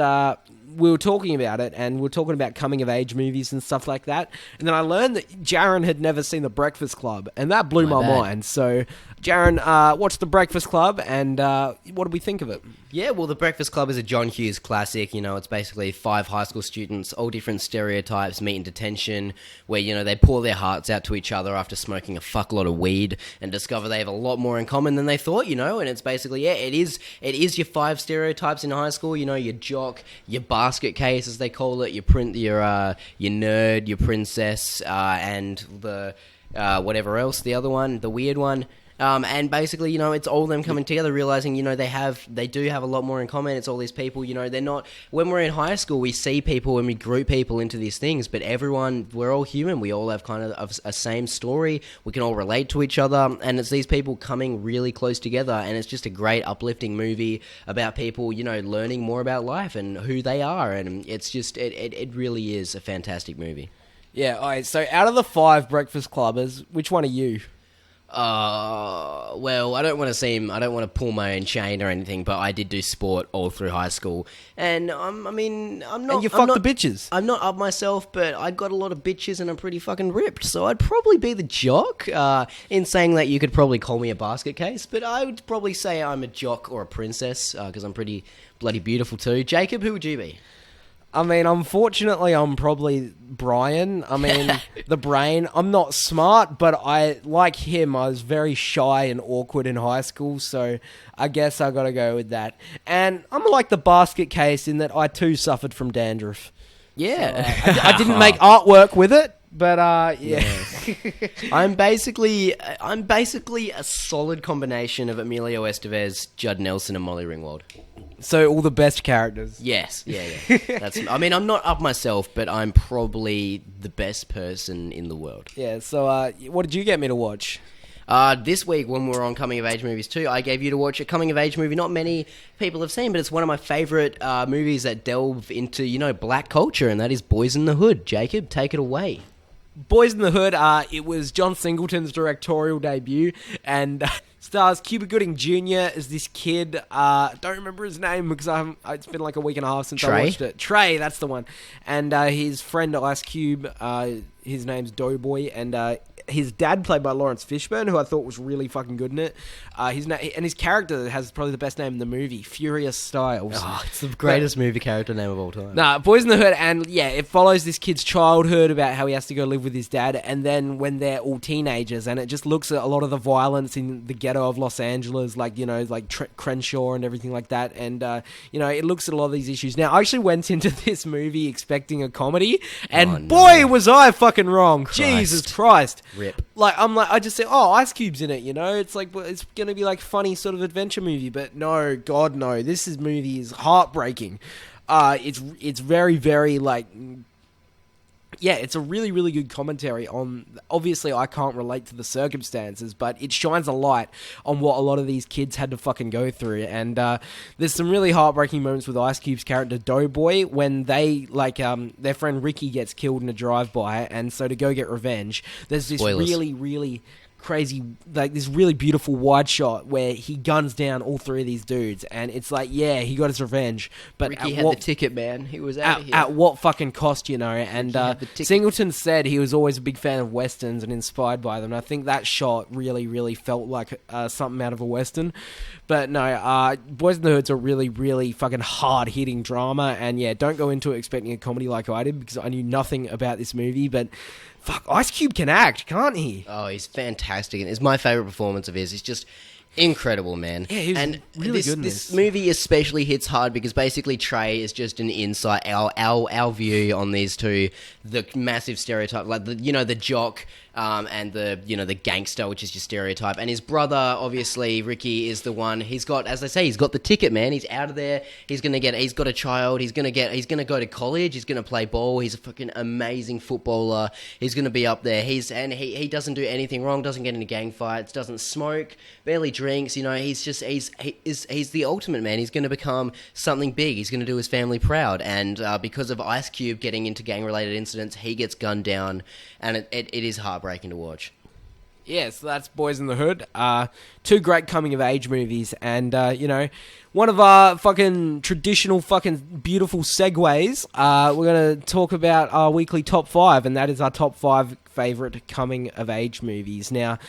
we were talking about it, and we were talking about coming-of-age movies and stuff like that, and then I learned that Jaron had never seen The Breakfast Club, and that blew my mind. So, Jaron, watched The Breakfast Club, and what did we think of it? Yeah, well, The Breakfast Club is a John Hughes classic. It's basically 5 high school students, all different stereotypes, meet in detention, where, they pour their hearts out to each other after smoking a fuckload of weed and discover they have a lot more in common than they thought, and it's basically, it is your 5 stereotypes in high school, your jock, your basket case, as they call it, your nerd, your princess, and the whatever else, the other one, the weird one. And basically, you know, it's all them coming together, realizing, you know, they do have a lot more in common. It's all these people, you know, they're not. When we're in high school, we see people and we group people into these things, but we're all human. We all have kind of a same story. We can all relate to each other, and it's these people coming really close together. And it's just a great, uplifting movie about people, you know, learning more about life and who they are. And it's just, it really is a fantastic movie. Yeah. All right. So out of the 5 Breakfast Clubbers, which one are you? Well, I don't want to pull my own chain or anything, but I did do sport all through high school, and I'm not. And you fucked the bitches. I'm not up myself, but I got a lot of bitches, and I'm pretty fucking ripped. So I'd probably be the jock. In saying that, you could probably call me a basket case, but I would probably say I'm a jock or a princess because I'm pretty bloody beautiful too. Jacob, who would you be? I mean, unfortunately, I'm probably Brian. I mean, the brain. I'm not smart, but like him, I was very shy and awkward in high school, so I guess I gotta go with that. And I'm like the basket case in that I too suffered from dandruff. Yeah. So, I didn't make artwork with it, but yeah. I'm basically a solid combination of Emilio Estevez, Judd Nelson, and Molly Ringwald. So all the best characters. Yes, yeah. I mean, I'm not up myself, but I'm probably the best person in the world. Yeah, so what did you get me to watch? This week, when we were on Coming of Age movies too, I gave you to watch a Coming of Age movie not many people have seen, but it's one of my favourite movies that delve into, you know, black culture, and that is Boyz n the Hood. Jacob, take it away. Boyz n the Hood, it was John Singleton's directorial debut, and stars Cuba Gooding Jr. as this kid. Don't remember his name because it's been like a week and a half since I watched it. Trey, that's the one. And his friend Ice Cube, his name's Doughboy, and his dad, played by Lawrence Fishburne, who I thought was really fucking good in it. His character has probably the best name in the movie, Furious Styles. Oh, it's the greatest movie character name of all time. Nah, Boyz n the Hood, and yeah, it follows this kid's childhood about how he has to go live with his dad, and then when they're all teenagers, and it just looks at a lot of the violence in the ghetto of Los Angeles, like, you know, like Crenshaw and everything like that, and, you know, it looks at a lot of these issues. Now, I actually went into this movie expecting a comedy, and boy, was I fucking wrong. Jesus Christ. Rip. Like, I just say, oh, Ice Cube's in it, you know? It's like, well, it's going to be like funny sort of adventure movie, but no, God, no. This movie is heartbreaking. It's very, very, like, yeah, it's a really, really good commentary on, obviously I can't relate to the circumstances, but it shines a light on what a lot of these kids had to fucking go through. And there's some really heartbreaking moments with Ice Cube's character Doughboy when they, like, their friend Ricky gets killed in a drive-by, and so to go get revenge, there's this really, really crazy, like, this really beautiful wide shot where he guns down all 3 of these dudes, and it's like, yeah, he got his revenge, but Ricky had the ticket, man. He was out of here. At what fucking cost, you know? And Singleton said he was always a big fan of westerns and inspired by them. And I think that shot really, really felt like something out of a western. But no, Boyz n the Hood's a really, really fucking hard-hitting drama, and yeah, don't go into it expecting a comedy like I did, because I knew nothing about this movie, but fuck, Ice Cube can act, can't he? Oh, he's fantastic, and it's my favourite performance of his. He's just incredible, man. Yeah, he was really good in this movie especially hits hard because basically Trey is just an insight, our view on these two, the massive stereotype, like the jock, and the gangster, which is your stereotype, and his brother, obviously Ricky, is the one. He's got, as I say, he's got the ticket, man. He's out of there. He's got a child. He's gonna go to college. He's gonna play ball. He's a fucking amazing footballer. He's gonna be up there. He doesn't do anything wrong. Doesn't get into gang fights. Doesn't smoke. Barely drinks. You know, he's the ultimate, man. He's gonna become something big. He's gonna do his family proud. And because of Ice Cube getting into gang related incidents, he gets gunned down, and it is heartbreaking to watch. Yeah, so that's Boyz n the Hood. 2 great coming-of-age movies, and, you know, one of our fucking traditional fucking beautiful segues, we're going to talk about our weekly top 5, and that is our top 5 favourite coming-of-age movies. Now,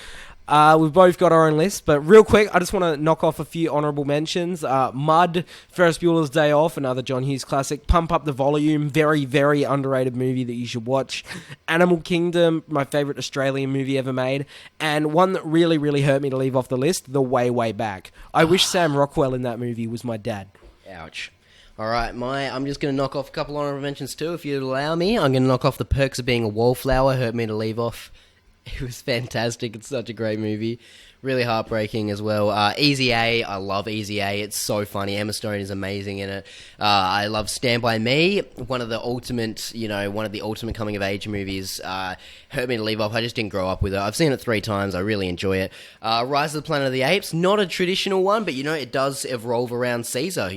we've both got our own list, but real quick, I just want to knock off a few honourable mentions. Mud, Ferris Bueller's Day Off, another John Hughes classic. Pump Up the Volume, very, very underrated movie that you should watch. Animal Kingdom, my favourite Australian movie ever made. And one that really, really hurt me to leave off the list, The Way, Way Back. I wish Sam Rockwell in that movie was my dad. Ouch. All right, I'm just going to knock off a couple honourable mentions too, if you'd allow me. I'm going to knock off The Perks of Being a Wallflower, hurt me to leave off. It was fantastic. It's such a great movie. Really heartbreaking as well. Easy A, I love Easy A. It's so funny. Emma Stone is amazing in it. I love Stand By Me, one of the ultimate coming of age movies. Hurt me to leave off. I just didn't grow up with it. I've seen it 3 times. I really enjoy it. Rise of the Planet of the Apes, not a traditional one, but it does revolve around Caesar.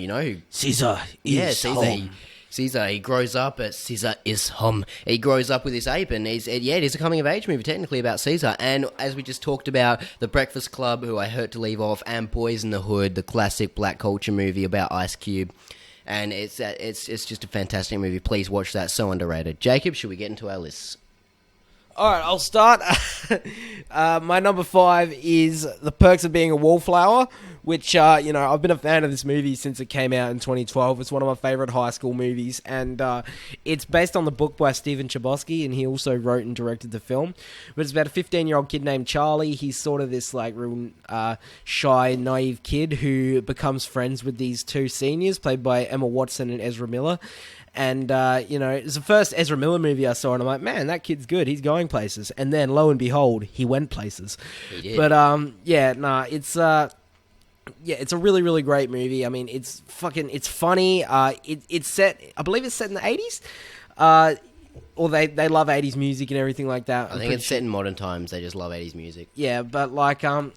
Caesar is home. Caesar, he grows up at Caesar is home. He grows up with this ape, and it is a coming of age movie technically about Caesar. And as we just talked about, The Breakfast Club, who I hurt to leave off, and Boys in the Hood, the classic black culture movie about Ice Cube. And it's just a fantastic movie. Please watch that. So underrated. Jacob, should we get into our lists? All right, I'll start. My number 5 is The Perks of Being a Wallflower, which, I've been a fan of this movie since it came out in 2012. It's one of my favorite high school movies, and it's based on the book by Stephen Chbosky, and he also wrote and directed the film. But it's about a 15-year-old kid named Charlie. He's sort of this, real shy, naive kid who becomes friends with these 2 seniors, played by Emma Watson and Ezra Miller. And, it was the first Ezra Miller movie I saw, and I'm like, man, that kid's good. He's going places. And then, lo and behold, he went places. He did. But, it's a really, really great movie. I mean, it's funny. It's set, I believe it's set in the 80s. Or they love 80s music and everything like that. I think it's set in modern times. They just love 80s music. Yeah, but,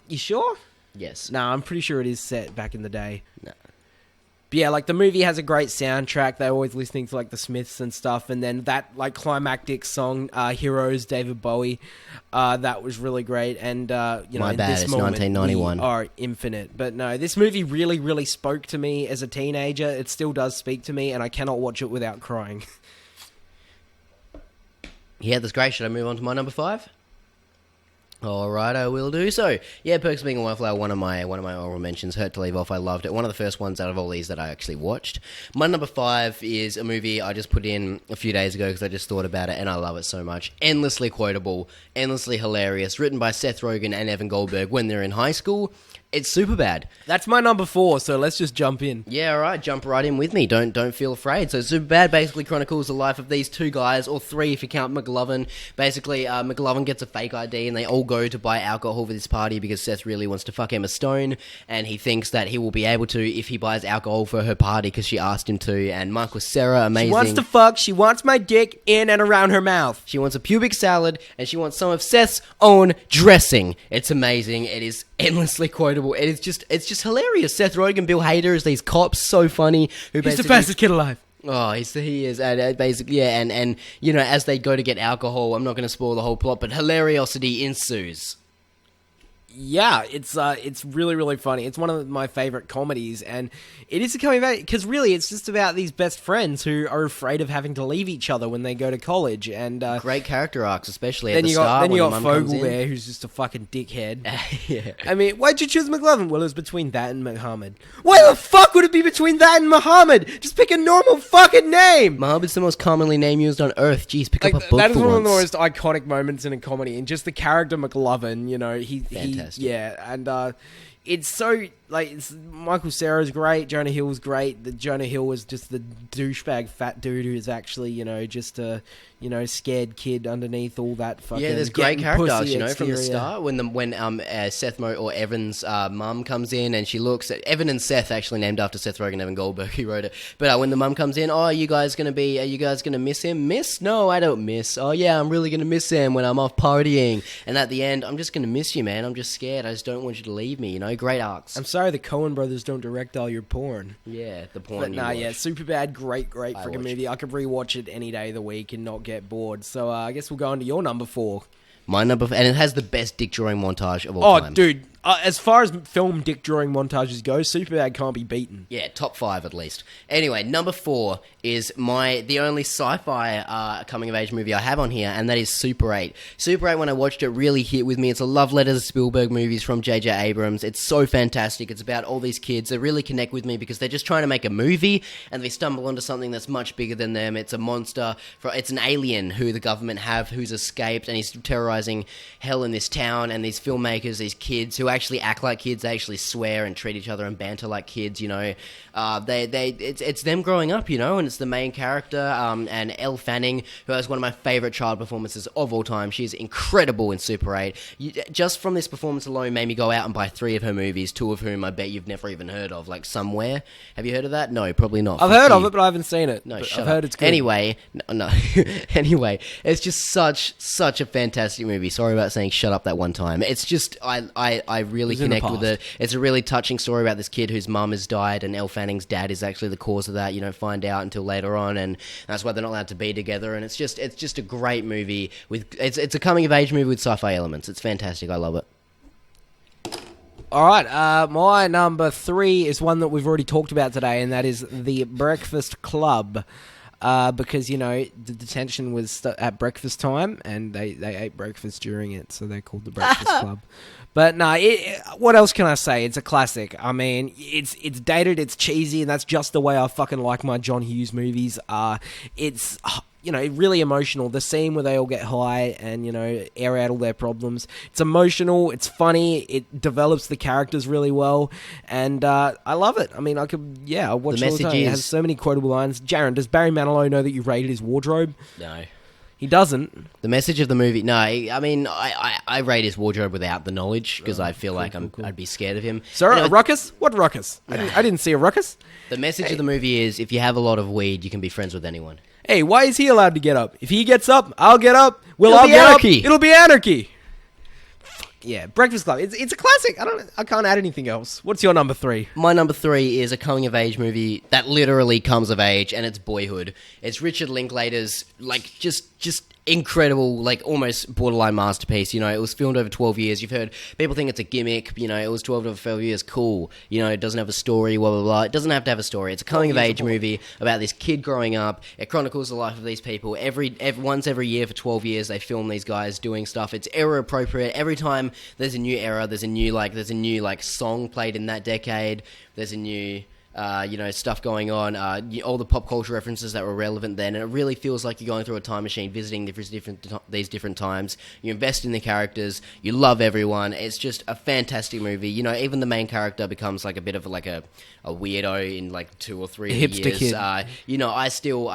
you sure? Yes. No, I'm pretty sure it is set back in the day. No. But yeah, the movie has a great soundtrack. They're always listening to, the Smiths and stuff. And then that, climactic song, Heroes, David Bowie, that was really great. And, My in bad, this it's moment, 1991. we are infinite. But no, this movie really, really spoke to me as a teenager. It still does speak to me, and I cannot watch it without crying. Yeah, that's great. Should I move on to my number 5? All right, I will do so. Yeah, Perks of Being a Wallflower, one of my honorable mentions. Hurt to leave off. I loved it. One of the first ones out of all these that I actually watched. My number 5 is a movie I just put in a few days ago because I just thought about it and I love it so much. Endlessly quotable, endlessly hilarious. Written by Seth Rogen and Evan Goldberg when they're in high school. It's Superbad. That's my number 4, so let's just jump in. Yeah, all right, jump right in with me. Don't feel afraid. So Superbad basically chronicles the life of these 2 guys, or 3 if you count McLovin. Basically, McLovin gets a fake ID and they all go to buy alcohol for this party because Seth really wants to fuck Emma Stone, and he thinks that he will be able to if he buys alcohol for her party because she asked him to. And Michael Cera, amazing. She wants to fuck. She wants my dick in and around her mouth. She wants a pubic salad, and she wants some of Seth's own dressing. It's amazing. It is endlessly quotable. It's just hilarious. Seth Rogen, Bill Hader as these cops, so funny. He's the fastest kid alive. Oh, he is, and basically, yeah, and as they go to get alcohol, I'm not going to spoil the whole plot, but hilariosity ensues. Yeah, it's really, really funny. It's one of my favorite comedies, and it is a coming back because really it's just about these best friends who are afraid of having to leave each other when they go to college. And great character arcs, especially at the start. Then you got Fogel there, who's just a fucking dickhead. Yeah. I mean, why'd you choose McLovin? Well, it was between that and Muhammad. Why the fuck would it be between that and Muhammad? Just pick a normal fucking name. Muhammad's the most commonly name used on Earth. Jeez, pick up a book for once. That is one of the most iconic moments in a comedy, and just the character McLovin. He yeah, and it's so Michael Cera's great, Jonah Hill's great. The Jonah Hill was just the douchebag fat dude who's actually just a scared kid underneath all that fucking. Yeah, there's great character arcs, from the start when Evan's mum comes in and she looks at Evan and Seth, actually named after Seth Rogen, Evan Goldberg, he wrote it. But when the mum comes in, are you guys gonna miss him? Miss? No, I don't miss. Oh yeah, I'm really gonna miss him when I'm off partying. And at the end, I'm just gonna miss you, man. I'm just scared. I just don't want you to leave me. Great arcs. I'm sorry the Coen brothers don't direct all your porn. Yeah, the porn. But yeah, Superbad, great freaking movie. I could rewatch it any day of the week and not get bored. So I guess we'll go on to your number 4. My number, and it has the best dick drawing montage of all time. Oh, dude. As far as film dick drawing montages go, Superbad can't be beaten. Yeah, top 5 at least. Anyway, number 4 is the only sci-fi coming-of-age movie I have on here, and that is Super 8. Super 8, when I watched it, really hit with me. It's a love letter to Spielberg movies from J.J. Abrams. It's so fantastic. It's about all these kids that really connect with me because they're just trying to make a movie, and they stumble onto something that's much bigger than them. It's a monster. It's an alien who the government have, who's escaped, and he's terrorizing hell in this town, and these filmmakers, these kids who actually act like kids. They actually swear and treat each other and banter like kids. You know, it's them growing up. You know, and it's the main character, and Elle Fanning, who has one of my favorite child performances of all time. She's incredible in Super 8. Just from this performance alone, made me go out and buy 3 of her movies, 2 of whom I bet you've never even heard of, like Somewhere. Have you heard of that? No, probably not. I've heard of it, but I haven't seen it. No, I've heard it's good. Anyway, no. Anyway, it's just such a fantastic movie. Sorry about saying shut up that one time. It's just, I really connect with it. It's a really touching story about this kid whose mum has died, and Elle Fanning's dad is actually the cause of that. You don't find out until later on, and that's why they're not allowed to be together. And it's just a great movie. It's a coming of age movie with sci-fi elements. It's fantastic. I love it. All right, my number 3 is one that we've already talked about today, and that is The Breakfast Club. Because, you know, the detention was at breakfast time, and they ate breakfast during it, so they're called The Breakfast Club. But no, what else can I say? It's a classic. I mean, it's dated, it's cheesy, and that's just the way I fucking like my John Hughes movies. It's, you know, really emotional. The scene where they all get high and, you know, air out all their problems. It's emotional, it's funny, it develops the characters really well, and I love it. I mean, I watch it all the time. It has so many quotable lines. Jaron, does Barry Manilow know that you raided his wardrobe? No. He doesn't. The message of the movie... No, I mean, I rate his wardrobe without the knowledge, because I feel like I'd be scared of him. Sorry, anyway, a ruckus? What ruckus? I didn't see a ruckus. The message of the movie is, if you have a lot of weed, you can be friends with anyone. Hey, why is he allowed to get up? If he gets up, I'll get up. I'll get anarchy. Up. It'll be anarchy. Yeah, Breakfast Club. It's a classic. I can't add anything else. What's your number 3? My number 3 is a coming of age movie that literally comes of age, and it's Boyhood. It's Richard Linklater's just incredible, like almost borderline masterpiece. You know, it was filmed over 12 years. You've heard people think it's a gimmick. You know, it was 12 over 12 years. Cool. You know, it doesn't have a story. Blah blah blah. It doesn't have to have a story. It's a coming of age movie about this kid growing up. It chronicles the life of these people. Once every year for 12 years, they film these guys doing stuff. It's era appropriate. Every time there's a new era, there's a new song played in that decade. There's a new stuff going on, all the pop culture references that were relevant then, and it really feels like you're going through a time machine, visiting these different times. You invest in the characters, you love everyone. It's just a fantastic movie. You know, even the main character becomes like a bit of a weirdo in like 2 or 3 years. Kid. I still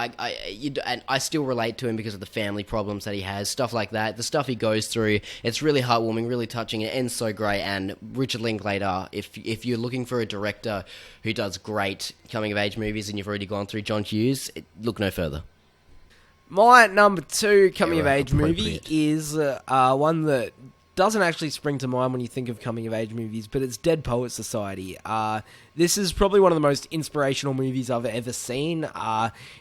relate to him because of the family problems that he has, stuff like that. The stuff he goes through, it's really heartwarming, really touching. It ends so great. And Richard Linklater, if you're looking for a director who does great coming of age movies and you've already gone through John Hughes, look no further. My number 2 coming of age movie is one that doesn't actually spring to mind when you think of coming of age movies, but it's Dead Poets Society. This is probably one of the most inspirational movies I've ever seen.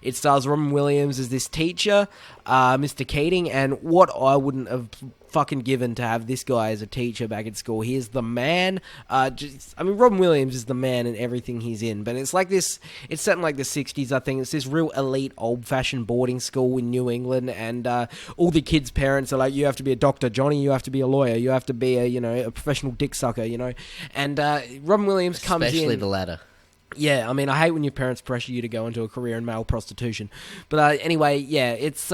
It stars Robin Williams as this teacher, Mr. Keating, and what I wouldn't have fucking given to have this guy as a teacher back at school. He is the man. Robin Williams is the man in everything he's in, but it's like this, it's set in like the 60s, I think. It's this real elite, old-fashioned boarding school in New England, and all the kids' parents are like, you have to be a doctor, Johnny, you have to be a lawyer, you have to be a professional dick sucker, you know, and Robin Williams comes in... Especially the latter. Yeah, I mean, I hate when your parents pressure you to go into a career in male prostitution. But anyway, yeah, it's...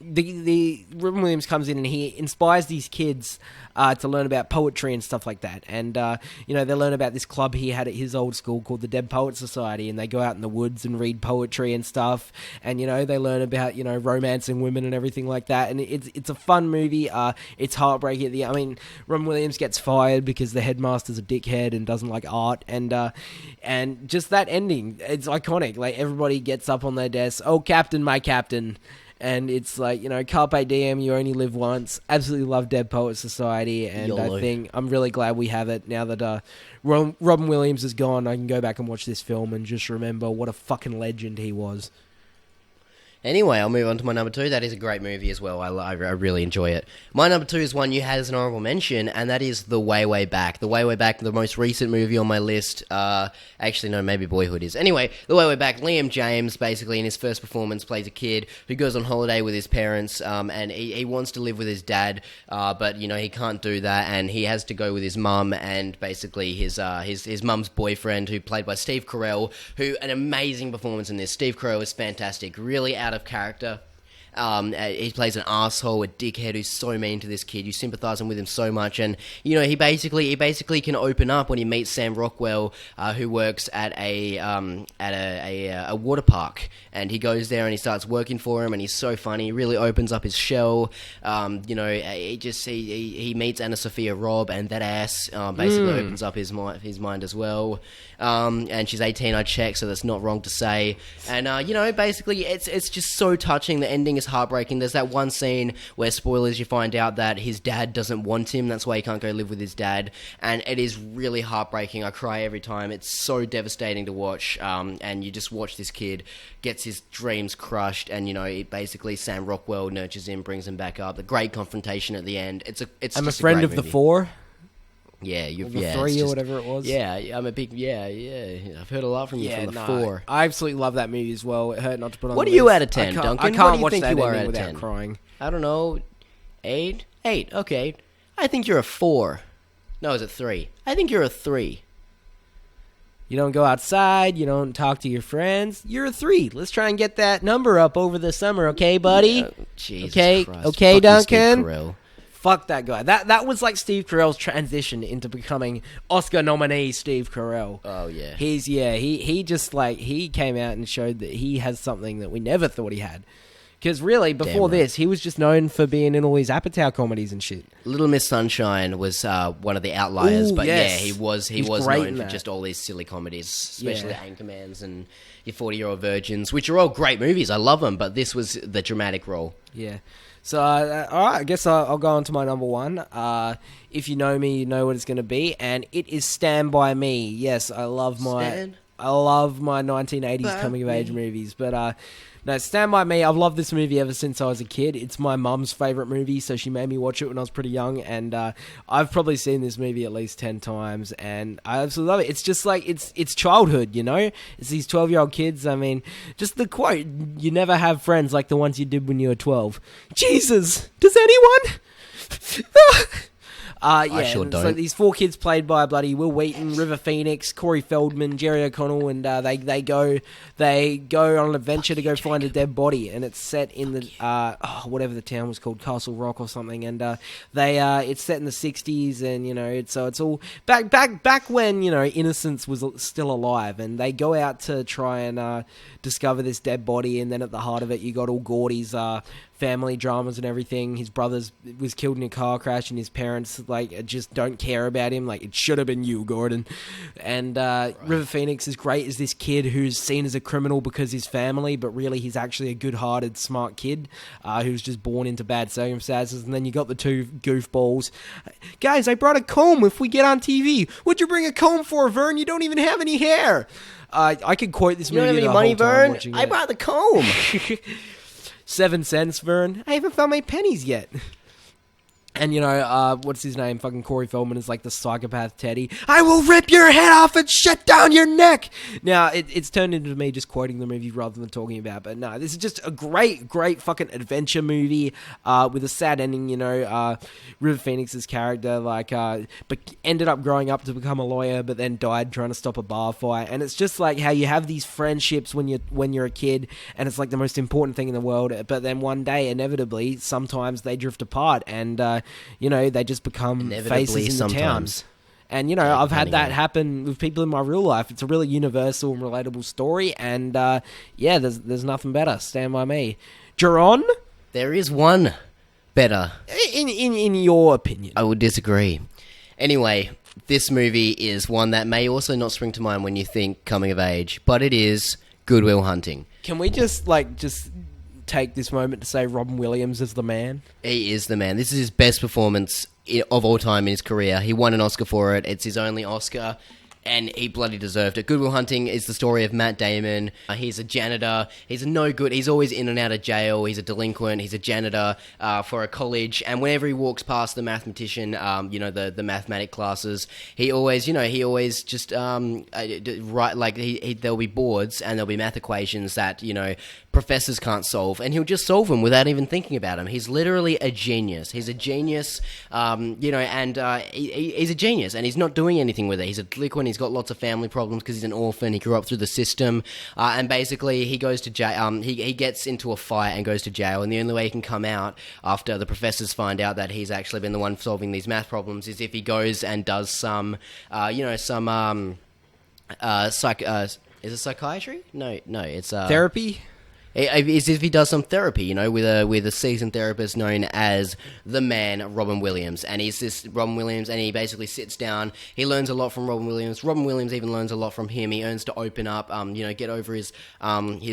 The Robin Williams comes in and he inspires these kids to learn about poetry and stuff like that. And, they learn about this club he had at his old school called the Dead Poets Society, and they go out in the woods and read poetry and stuff. And, they learn about, romancing women and everything like that. And it's a fun movie. It's heartbreaking. Robin Williams gets fired because the headmaster's a dickhead and doesn't like art. And just that ending, it's iconic. Like, everybody gets up on their desk, oh, Captain, my Captain. And it's like, carpe diem, you only live once. Absolutely love Dead Poets Society, and YOLO. I think I'm really glad we have it now that Robin Williams is gone. I can go back and watch this film and just remember what a fucking legend he was. Anyway, I'll move on to my number 2. That is a great movie as well. I really enjoy it. My number 2 is one you had as an honorable mention, and that is The Way, Way Back. The Way, Way Back, the most recent movie on my list. Actually, no, maybe Boyhood is. Anyway, The Way, Way Back, Liam James, basically, in his first performance, plays a kid who goes on holiday with his parents, and he wants to live with his dad, but, he can't do that, and he has to go with his mum, and basically his mum's boyfriend, who played by Steve Carell, who, an amazing performance in this. Steve Carell is fantastic, really out of character, He plays an asshole, a dickhead who's so mean to this kid. You sympathise with him so much, and you know he basically can open up when he meets Sam Rockwell, who works at a water park, and he goes there and he starts working for him, and he's so funny. He really opens up his shell. You know, he meets Anna Sophia Robb, and that ass basically opens up his mind as well. And she's 18, I checked, so that's not wrong to say. And you know, basically, it's just so touching. The ending is heartbreaking. There's that one scene where, spoilers, you find out that his dad doesn't want him. That's why he can't go live with his dad, and it is really heartbreaking. I cry every time. It's so devastating to watch. And you just watch this kid gets his dreams crushed, and you know, basically Sam Rockwell nurtures him, brings him back up. The great confrontation at the end. I'm a friend of the four. Yeah, the three or whatever it was. Yeah, I'm a big I've heard a lot from you from the four. I absolutely love that movie as well. It hurt not to put on. What the are you list. out of 10, Duncan? I can't what do you watch think that you are out of without 10? crying. I don't know. 8. Okay, I think you're a 4. No, is it 3? I think you're a 3. You don't go outside. You don't talk to your friends. You're a 3. Let's try and get that number up over the summer, okay, buddy? Jesus okay, Christ. okay, Fuck Duncan. You, Steve Carell. Fuck that guy. That was like Steve Carell's transition into becoming Oscar nominee Steve Carell. Oh yeah. He just like he came out and showed that he has something that we never thought he had. Because really, before this, he was just known for being in all these Apatow comedies and shit. Little Miss Sunshine was one of the outliers, but yes. yeah, he was known for just all these silly comedies, especially Anchormans and Your 40-Year-Old Virgins, which are all great movies. I love them, but this was the dramatic role. Yeah. So, all right, I guess I'll go on to my number one. If you know me, you know what it's going to be, and it is Stand By Me. Yes, I love my 1980s coming-of-age movies, but no, Stand By Me, I've loved this movie ever since I was a kid. It's my mum's favourite movie, so she made me watch it when I was pretty young, and I've probably seen this movie at least 10 times, and I absolutely love it. It's just like, it's childhood, you know? It's these 12-year-old kids, I mean, just the quote, you never have friends like the ones you did when you were 12. Jesus, does anyone? I sure don't. So these 4 kids played by bloody Will Wheaton, River Phoenix, Corey Feldman, Jerry O'Connell, and they go on an adventure to go find a dead body, and it's set in the whatever the town was called, Castle Rock or something, and it's set in the 60s, and you know it's all back when, you know, innocence was still alive, and they go out to try and discover this dead body, and then at the heart of it you got all Gordy's family dramas and everything. His brother was killed in a car crash, and his parents like just don't care about him. Like, it should have been you, Gordon. And River Phoenix is great as this kid who's seen as a criminal because his family, but really he's actually a good-hearted, smart kid who's just born into bad circumstances. And then you got the 2 goofballs. Guys, I brought a comb if we get on TV. What'd you bring a comb for, Vern? You don't even have any hair. I could quote this movie. You don't have any money, Vern? I brought the comb. 7 cents, Vern. I haven't found my pennies yet. And, you know, what's his name? Fucking Corey Feldman is like the psychopath Teddy. I will rip your head off and shut down your neck! Now, it's turned into me just quoting the movie rather than talking about it. But no, this is just a great fucking adventure movie with a sad ending, you know. River Phoenix's character, like, but ended up growing up to become a lawyer, but then died trying to stop a bar fight. And it's just like how you have these friendships when you're a kid, and it's like the most important thing in the world. But then one day, inevitably, sometimes they drift apart, and you know, they just become faces in the town. And, you know, I've had that happen with people in my real life. It's a really universal and relatable story. And, there's nothing better. Stand By Me. Jeron? There is one better. In your opinion. I would disagree. Anyway, this movie is one that may also not spring to mind when you think coming of age, but it is Good Will Hunting. Can we just take this moment to say Robin Williams is the man? He is the man. This is his best performance of all time in his career. He won an Oscar for it. It's his only Oscar, and he bloody deserved it. Good Will Hunting is the story of Matt Damon. He's a janitor. He's a no good. He's always in and out of jail. He's a delinquent. He's a janitor for a college. And whenever he walks past the mathematician, the mathematic classes, he always just there'll be boards and there'll be math equations that, you know, professors can't solve, and he'll just solve them without even thinking about them. He's literally a genius. He's a genius, he's a genius, and he's not doing anything with it. He's a delinquent. He's got lots of family problems because he's an orphan. He grew up through the system, and basically he goes to jail. He gets into a fight and goes to jail, and the only way he can come out after the professors find out that he's actually been the one solving these math problems is if he goes and does some, is it psychiatry? No, it's Therapy? Is if he does some therapy, with a seasoned therapist known as the man Robin Williams, and he's this Robin Williams, and he basically sits down. He learns a lot from Robin Williams. Robin Williams even learns a lot from him. He earns to open up, get over his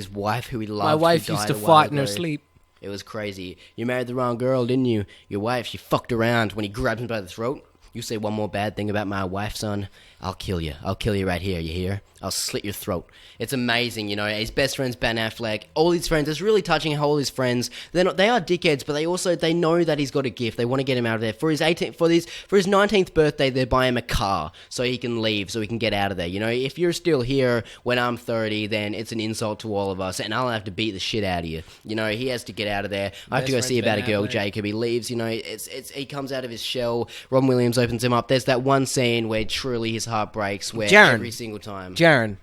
wife who he loved. My wife who used died to a while fight in her ago. sleep. It was crazy. You married the wrong girl, didn't you? Your wife, she fucked around. When he grabbed him by the throat, you say one more bad thing about my wife, son, I'll kill you. I'll kill you right here, you hear? I'll slit your throat. It's amazing, His best friend's Ben Affleck. All his friends. It's really touching how all his friends. They are dickheads, but they know that he's got a gift. They want to get him out of there. For his 19th birthday, they buy him a car so he can leave, so he can get out of there. If you're still here when I'm 30, then it's an insult to all of us, and I'll have to beat the shit out of you. He has to get out of there. I have to go see about a girl, Jacob. He leaves. He comes out of his shell. Robin Williams opens him up. There's that one scene where truly his heart breaks. Where every single time. Jaron,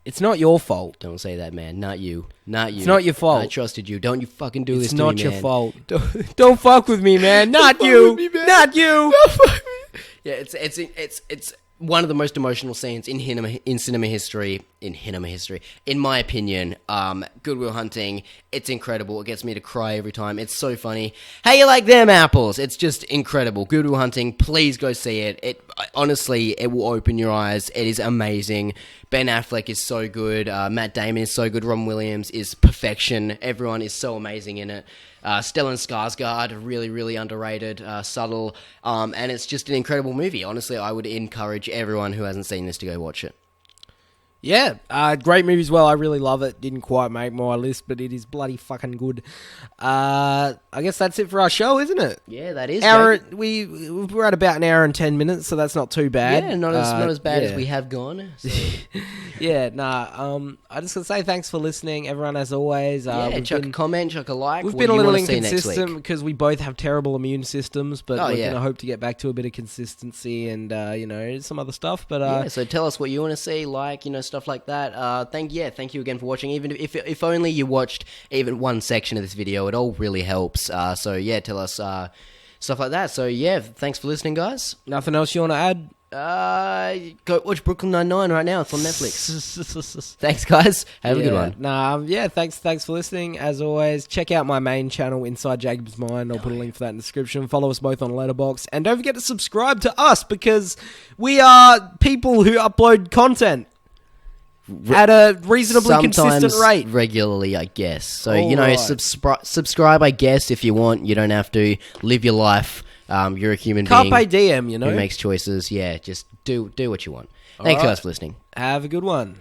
it's not your fault. Don't say that, man. Not you. Not you. It's not your fault. I trusted you. Don't you fucking do this to me, man. It's not your fault. Don't fuck with me, man. Not you. Not you. Yeah, it's one of the most emotional scenes in cinema history. In my opinion, Good Will Hunting. It's incredible. It gets me to cry every time. It's so funny. How you like them apples? It's just incredible. Good Will Hunting. Please go see it. Honestly, it will open your eyes. It is amazing. Ben Affleck is so good. Matt Damon is so good. Robin Williams is perfection. Everyone is so amazing in it. Stellan Skarsgård, really, really underrated, subtle, and it's just an incredible movie. Honestly, I would encourage everyone who hasn't seen this to go watch it. Yeah, great movie as well. I really love it. Didn't quite make my list, but it is bloody fucking good. I guess that's it for our show, isn't it? Yeah, that is. We're at about an hour and 10 minutes, so that's not too bad. Yeah, not as bad as we have gone. So. Yeah, I just want to say thanks for listening, everyone, as always. Chuck a comment, chuck a like. We've been a little inconsistent because we both have terrible immune systems, but we're going to hope to get back to a bit of consistency and, some other stuff. But so tell us what you want to see, stuff like that. Thank you again for watching. Even if only you watched even one section of this video, it all really helps. Tell us stuff like that. So thanks for listening, guys. Nothing else you want to add? Go watch Brooklyn Nine-Nine right now. It's on Netflix. Thanks, guys. Have a good one. Thanks for listening. As always, check out my main channel, Inside Jacob's Mind. I'll put a link for that in the description. Follow us both on Letterboxd. And don't forget to subscribe to us because we are people who upload content at a reasonably consistent rate. Regularly, I guess. So, subscribe, I guess, if you want. You don't have to live your life. You're a human being. Carpe diem, who makes choices. Yeah, just do what you want. Thanks, guys, for listening. Have a good one.